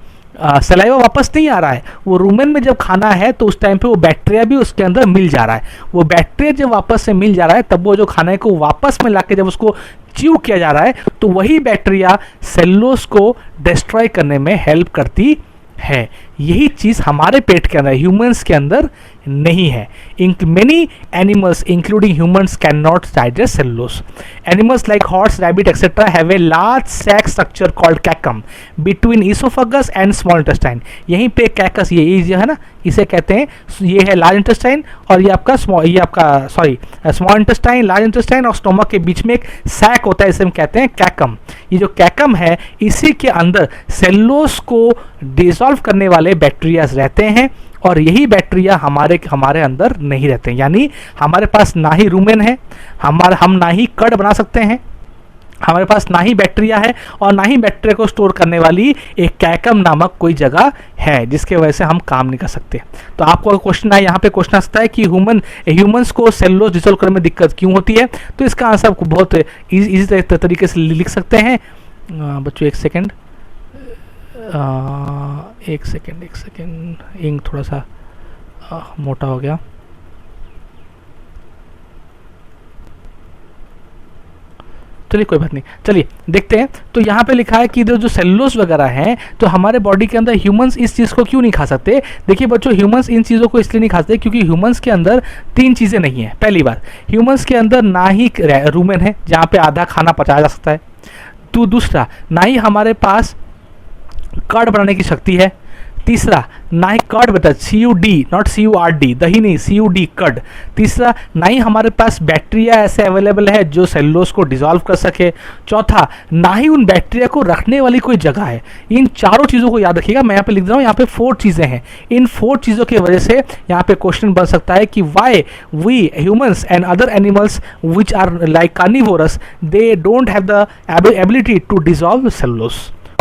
सलाइवा वापस नहीं आ रहा है। वो रूमेन में जब खाना है तो उस टाइम पे वो बैक्टीरिया भी उसके अंदर मिल जा रहा है। वो बैक्टीरिया जब वापस से मिल जा रहा है, तब वो जो खाने को वापस में लाके जब उसको च्यू किया जा रहा है, तो वही बैक्टीरिया सेलुलोज को डिस्ट्रॉय करने में हेल्प करती है। यही चीज़ हमारे पेट के अंदर, ह्यूमंस के अंदर नहीं है। Many animals including humans can not digest cellulose. Animals like horse, rabbit etcetera have a large sac structure called caecum between oesophagus and small intestine. यहीं पे कैकस, ये जो है ना, इसे कहते हैं, ये है लार्ज इंटेस्टाइन, और ये आपका स्मॉल इंटेस्टाइन, लार्ज इंटेस्टाइन और स्टोमक के बीच में एक सैक होता है, इसे हम कहते हैं कैकम। ये जो कैकम है, इसी के अंदर सेलुलोज को डिसॉल्व करने वाले बैक्टीरियाज रहते हैं, और यही बैक्टीरिया हमारे अंदर नहीं रहते हैं। यानी हमारे पास ना ही रूमेन है, हम ना ही कड बना सकते हैं, हमारे पास ना ही बैक्टीरिया है, और ना ही बैक्टीरिया को स्टोर करने वाली एक कैकम नामक कोई जगह है, जिसके वजह से हम काम नहीं कर सकते। तो आपको क्वेश्चन है, यहाँ पे क्वेश्चन आ सकता है कि ह्यूमंस को सेलुलोज डिसॉल्व करने में दिक्कत क्यों होती है। तो इसका आंसर आपको बहुत ईजी तरीके से लिख सकते हैं। बच्चों एक सेकेंड, इंक थोड़ा सा मोटा हो गया। चलिए कोई बात नहीं, चलिए देखते हैं। तो यहाँ पे लिखा है कि जो सेलुलोज वगैरह हैं, तो हमारे बॉडी के अंदर ह्यूमंस इस चीज़ को क्यों नहीं खा सकते। देखिए बच्चों, ह्यूमंस इन चीज़ों को इसलिए नहीं खा सकते क्योंकि ह्यूमंस के अंदर 3 चीज़ें नहीं है। पहली बात, ह्यूमंस के अंदर ना ही रूमेन है जहाँ पे आधा खाना पचाया जा सकता है, तो दूसरा, ना ही हमारे पास कड बनाने की शक्ति है, तीसरा, ना ही कड बता CUD नॉट CURD, दही नहीं, CUD कड। तीसरा, ना ही हमारे पास बैक्टीरिया ऐसे अवेलेबल है जो सेलुलोज को डिसॉल्व कर सके। चौथा, ना ही उन बैक्टीरिया को रखने वाली कोई जगह है। इन चारों चीज़ों को याद रखिएगा, मैं यहाँ पे लिख रहा हूँ, यहाँ पे 4 चीज़ें हैं। इन 4 चीज़ों की वजह से यहाँ पे क्वेश्चन बन सकता है कि why we humans and other animals which are like carnivorous, they don't have the ability to dissolve cellulose.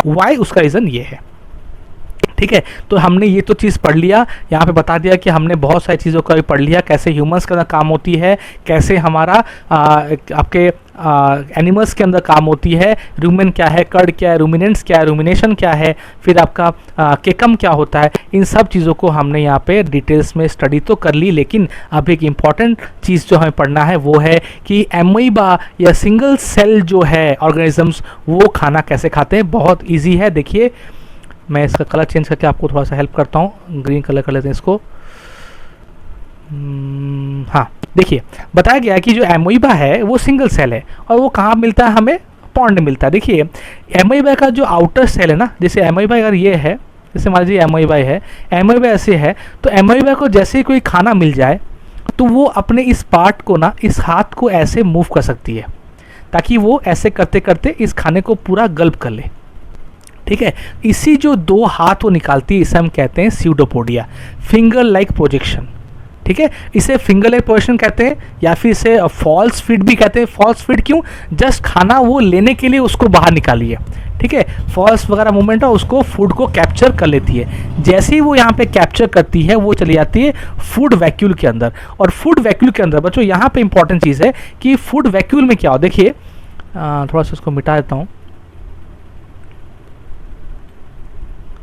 Why, उसका रीज़न ये है। ठीक है, तो हमने ये तो चीज़ पढ़ लिया, यहाँ पे बता दिया कि हमने बहुत सारी चीज़ों का भी पढ़ लिया, कैसे ह्यूमंस के अंदर काम होती है, कैसे हमारा आपके एनिमल्स के अंदर काम होती है, रूमेन क्या है, कर्ड क्या है, रूमिनेंट्स क्या है, रूमिनेशन क्या है, फिर आपका केकम क्या होता है। इन सब चीज़ों को हमने यहाँ पे डिटेल्स में स्टडी तो कर ली, लेकिन अब एक इम्पॉर्टेंट चीज़ जो हमें पढ़ना है वो है कि एमोइबा या सिंगल सेल जो है ऑर्गेनिजम्स, वो खाना कैसे खाते हैं। बहुत ईजी है, देखिए मैं इसका कलर चेंज करके आपको थोड़ा सा हेल्प करता हूँ, ग्रीन कलर कर लेते हैं इसको। हाँ, देखिए बताया गया कि जो एमोइबा है वो सिंगल सेल है, और वो कहाँ मिलता है, हमें रिस्पॉन्ड मिलता है। देखिए एमोइबा का जो आउटर सेल है ना, जैसे एमोइबा अगर ये है, जैसे मान लीजिए एमोइबा है, एमोइबा ऐसे है, तो एमोइबा को जैसे ही कोई खाना मिल जाए तो वो अपने इस पार्ट को ना, इस हाथ को ऐसे मूव कर सकती है ताकि वो ऐसे करते करते इस खाने को पूरा गल्प कर ले। ठीक है, इसी जो दो हाथ वो निकालती है इसे हम कहते हैं स्यूडोपोडिया, फिंगर लाइक प्रोजेक्शन। ठीक है, इसे फिंगर लाइक प्रोजेक्शन कहते हैं या फिर इसे फॉल्स फीड भी कहते हैं। फॉल्स फीड क्यों? जस्ट खाना वो लेने के लिए उसको बाहर निकालिए। ठीक है, फॉल्स वगैरह मूवमेंट है, उसको फूड को कैप्चर कर लेती है। जैसे ही वो यहाँ पे कैप्चर करती है वो चली जाती है फूड वैक्यूल के अंदर। और फूड वैक्यूल के अंदर बच्चों यहाँ पे इंपॉर्टेंट चीज़ है कि फूड वैक्यूल में क्या हो, देखिए थोड़ा सा उसको मिटा देता हूँ।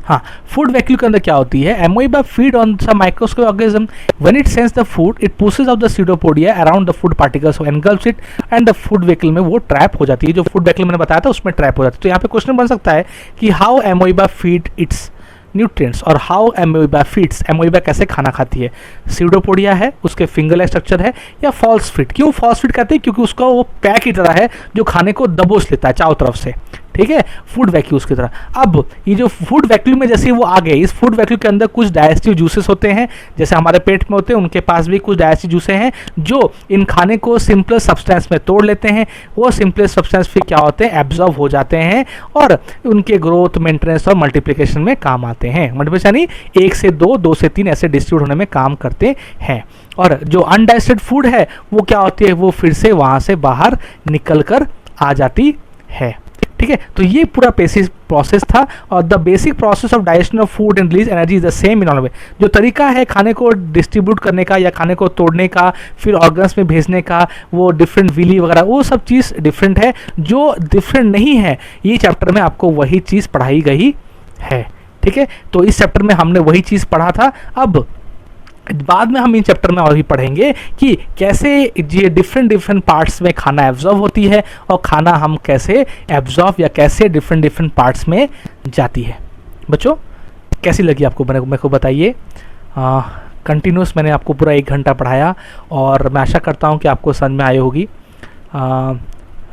हाँ, फूड वैक्यूल के अंदर क्या होती है, amoeba feed on some microscopic organism, when it sense the food it pushes out the pseudopodia around the food particles और engulfs it and the food vacuole में वो ट्रैप हो जाती है। जो फूड वैक्यूल मैंने बताया था उसमें ट्रैप हो जाती है। तो यहाँ पे क्वेश्चन बन सकता है कि हाउ एमोइबा फीड इट्स न्यूट्रिएंट्स और हाउ एमोइबा फीड्स, एमोइबा कैसे खाना खाती है। स्यूडोपोडिया है, उसके फिंगर लाइक स्ट्रक्चर है, या फॉल्स फीड। क्यों फॉल्स फीड कहते हैं? क्योंकि उसका वो पैक की तरह है जो खाने को दबोच लेता है चारों तरफ से। ठीक है, फूड वैक्यूल्स की तरह। अब ये जो फूड वैक्यूल में जैसे वो आ गए, इस फूड वैक्यूल के अंदर कुछ डाइजेस्टिव जूसेस होते हैं, जैसे हमारे पेट में होते हैं, उनके पास भी कुछ डाइजेस्टिव जूसेस हैं जो इन खाने को सिंपल सब्सटेंस में तोड़ लेते हैं। वो सिंपल सब्सटेंस फिर क्या होते हैं, एब्जॉर्ब हो जाते हैं और उनके ग्रोथ, मेंटेनेंस और मल्टीप्लिकेशन में काम आते हैं। मल्टीप्लिकेशन यानी 1 से 2, 2 से 3 ऐसे डिस्ट्रीब्यूट होने में काम करते हैं। और जो अनडाइजेस्टेड फूड है वो क्या होती है, वो फिर से वहाँ से बाहर निकल कर आ जाती है। ठीक है, तो ये पूरा बेसिक प्रोसेस था। और the basic process of digestion of food and release energy is the same in all way. जो तरीका है खाने को डिस्ट्रीब्यूट करने का या खाने को तोड़ने का फिर ऑर्गन्स में भेजने का, वो डिफरेंट विली वगैरह वो सब चीज़ डिफरेंट है। जो डिफरेंट नहीं है ये चैप्टर में आपको वही चीज़ पढ़ाई गई है। ठीक है, तो इस चैप्टर में हमने वही चीज़ पढ़ा था। अब बाद में हम इन चैप्टर में और भी पढ़ेंगे कि कैसे ये डिफरेंट पार्ट्स में खाना एब्जॉर्ब होती है और खाना हम कैसे एब्जॉर्ब या कैसे डिफरेंट पार्ट्स में जाती है। बच्चों कैसी लगी आपको, मेरे को बताइए। कंटिन्यूस मैंने आपको पूरा 1 घंटा पढ़ाया और मैं आशा करता हूँ कि आपको समझ में आई होगी।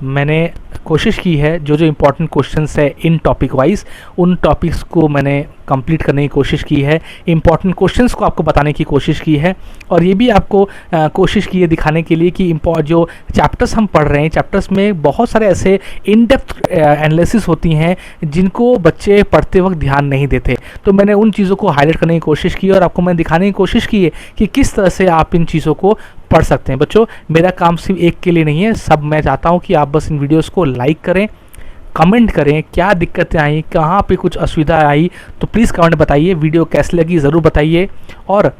मैंने कोशिश की है जो इम्पोर्टेंट क्वेश्चंस है इन टॉपिक वाइज, उन टॉपिक्स को मैंने कंप्लीट करने की कोशिश की है, इंपॉर्टेंट क्वेश्चंस को आपको बताने की कोशिश की है। और ये भी आपको कोशिश की है दिखाने के लिए कि जो चैप्टर्स हम पढ़ रहे हैं, चैप्टर्स में बहुत सारे ऐसे इन डेप्थ एनालिसिस होती हैं जिनको बच्चे पढ़ते वक्त ध्यान नहीं देते। तो मैंने उन चीज़ों को हाईलाइट करने की कोशिश की और आपको मैंने दिखाने की कोशिश की है कि किस तरह से आप इन चीज़ों को पढ़ सकते हैं। बच्चों मेरा काम सिर्फ एक के लिए नहीं है, सब मैं चाहता हूँ कि आप बस इन वीडियोस को लाइक करें, कमेंट करें, क्या दिक्कतें आई, कहाँ पे कुछ असुविधा आई तो प्लीज़ कमेंट बताइए। वीडियो कैसी लगी ज़रूर बताइए और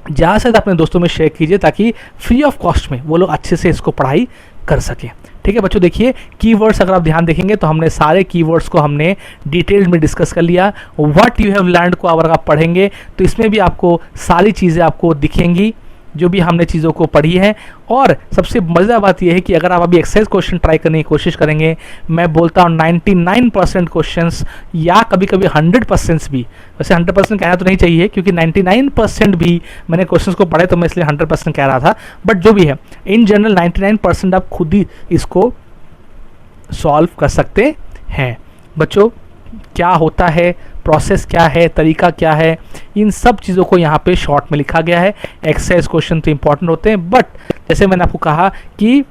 ज़्यादा से ज़्यादा अपने दोस्तों में शेयर कीजिए ताकि फ्री ऑफ कॉस्ट में वो लोग अच्छे से इसको पढ़ाई कर सकें। ठीक है बच्चों, देखिए कीवर्ड्स अगर आप ध्यान देखेंगे तो हमने सारे कीवर्ड्स को हमने डिटेल में डिस्कस कर लिया। व्हाट यू हैव लर्नड को अगर आप पढ़ेंगे तो इसमें भी आपको सारी चीज़ें आपको दिखेंगी जो भी हमने चीज़ों को पढ़ी है। और सबसे मज़ेदार बात यह है कि अगर आप अभी एक्सरसाइज क्वेश्चन ट्राई करने की कोशिश करेंगे, मैं बोलता हूँ 99% क्वेश्चंस या कभी कभी 100% भी, वैसे 100% कहना तो नहीं चाहिए क्योंकि 99% भी मैंने क्वेश्चंस को पढ़े तो मैं इसलिए 100% कह रहा था, बट जो भी है इन जनरल 99% आप खुद ही इसको सॉल्व कर सकते हैं। बच्चों क्या होता है, प्रोसेस क्या है, तरीका क्या है, इन सब चीज़ों को यहाँ पे शॉर्ट में लिखा गया है। एक्सरसाइज क्वेश्चन तो इंपॉर्टेंट होते हैं, बट जैसे मैंने आपको कहा कि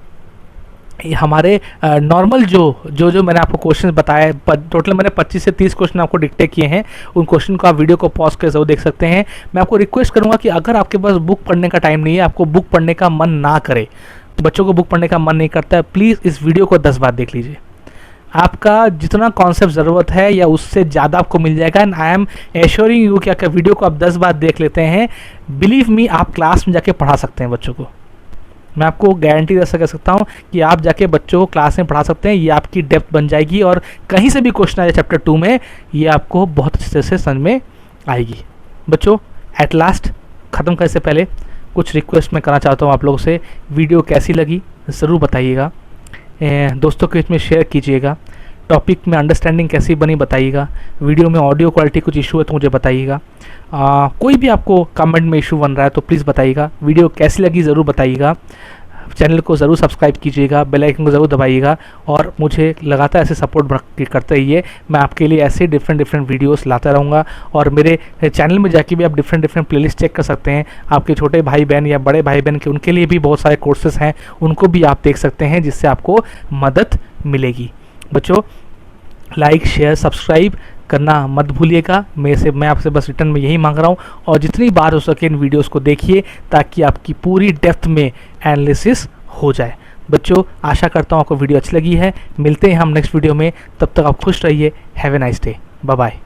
हमारे नॉर्मल जो मैंने आपको क्वेश्चन बताए, टोटल मैंने 25 से 30 क्वेश्चन आपको डिक्टेट किए हैं। उन क्वेश्चन को आप वीडियो को पॉज कर जरूर देख सकते हैं। मैं आपको रिक्वेस्ट करूँगा कि अगर आपके पास बुक पढ़ने का टाइम नहीं है, आपको बुक पढ़ने का मन ना करे, बच्चों को बुक पढ़ने का मन नहीं करता है, प्लीज़ इस वीडियो को 10 बार देख लीजिए। आपका जितना कॉन्सेप्ट ज़रूरत है या उससे ज़्यादा आपको मिल जाएगा। And I am assuring you कि अगर वीडियो को आप 10 बार देख लेते हैं, बिलीव मी आप क्लास में जाके पढ़ा सकते हैं बच्चों को। मैं आपको गारंटी दे सकता हूँ कि आप जाके बच्चों को क्लास में पढ़ा सकते हैं। ये आपकी डेप्थ बन जाएगी और कहीं से भी क्वेश्चन आए चैप्टर 2 में ये आपको बहुत अच्छे तरह से समझ में आएगी। बच्चों एट लास्ट ख़त्म करने से पहले कुछ रिक्वेस्ट मैं करना चाहता हूँ आप लोगों से। वीडियो कैसी लगी ज़रूर बताइएगा, दोस्तों के बीच में शेयर कीजिएगा। टॉपिक में अंडरस्टैंडिंग कैसी बनी बताइएगा। वीडियो में ऑडियो क्वालिटी कुछ इशू है तो मुझे बताइएगा। कोई भी आपको कमेंट में इशू बन रहा है तो प्लीज़ बताइएगा। वीडियो कैसी लगी ज़रूर बताइएगा। चैनल को ज़रूर सब्सक्राइब कीजिएगा, बेल आइकन को ज़रूर दबाइएगा और मुझे लगातार ऐसे सपोर्ट करते रहिए। मैं आपके लिए ऐसे डिफरेंट वीडियोस लाता रहूँगा और मेरे चैनल में जाके भी आप डिफरेंट प्लेलिस्ट चेक कर सकते हैं। आपके छोटे भाई बहन या बड़े भाई बहन के उनके लिए भी बहुत सारे कोर्सेज हैं, उनको भी आप देख सकते हैं, जिससे आपको मदद मिलेगी। बच्चों, लाइक शेयर सब्सक्राइब करना मत भूलिएगा। मैं आपसे बस रिटर्न में यही मांग रहा हूँ, और जितनी बार हो सके इन वीडियोस को देखिए ताकि आपकी पूरी डेप्थ में एनालिसिस हो जाए। बच्चों, आशा करता हूँ आपको वीडियो अच्छी लगी है। मिलते हैं हम नेक्स्ट वीडियो में, तब तक आप खुश रहिए। Have a nice day. Bye bye.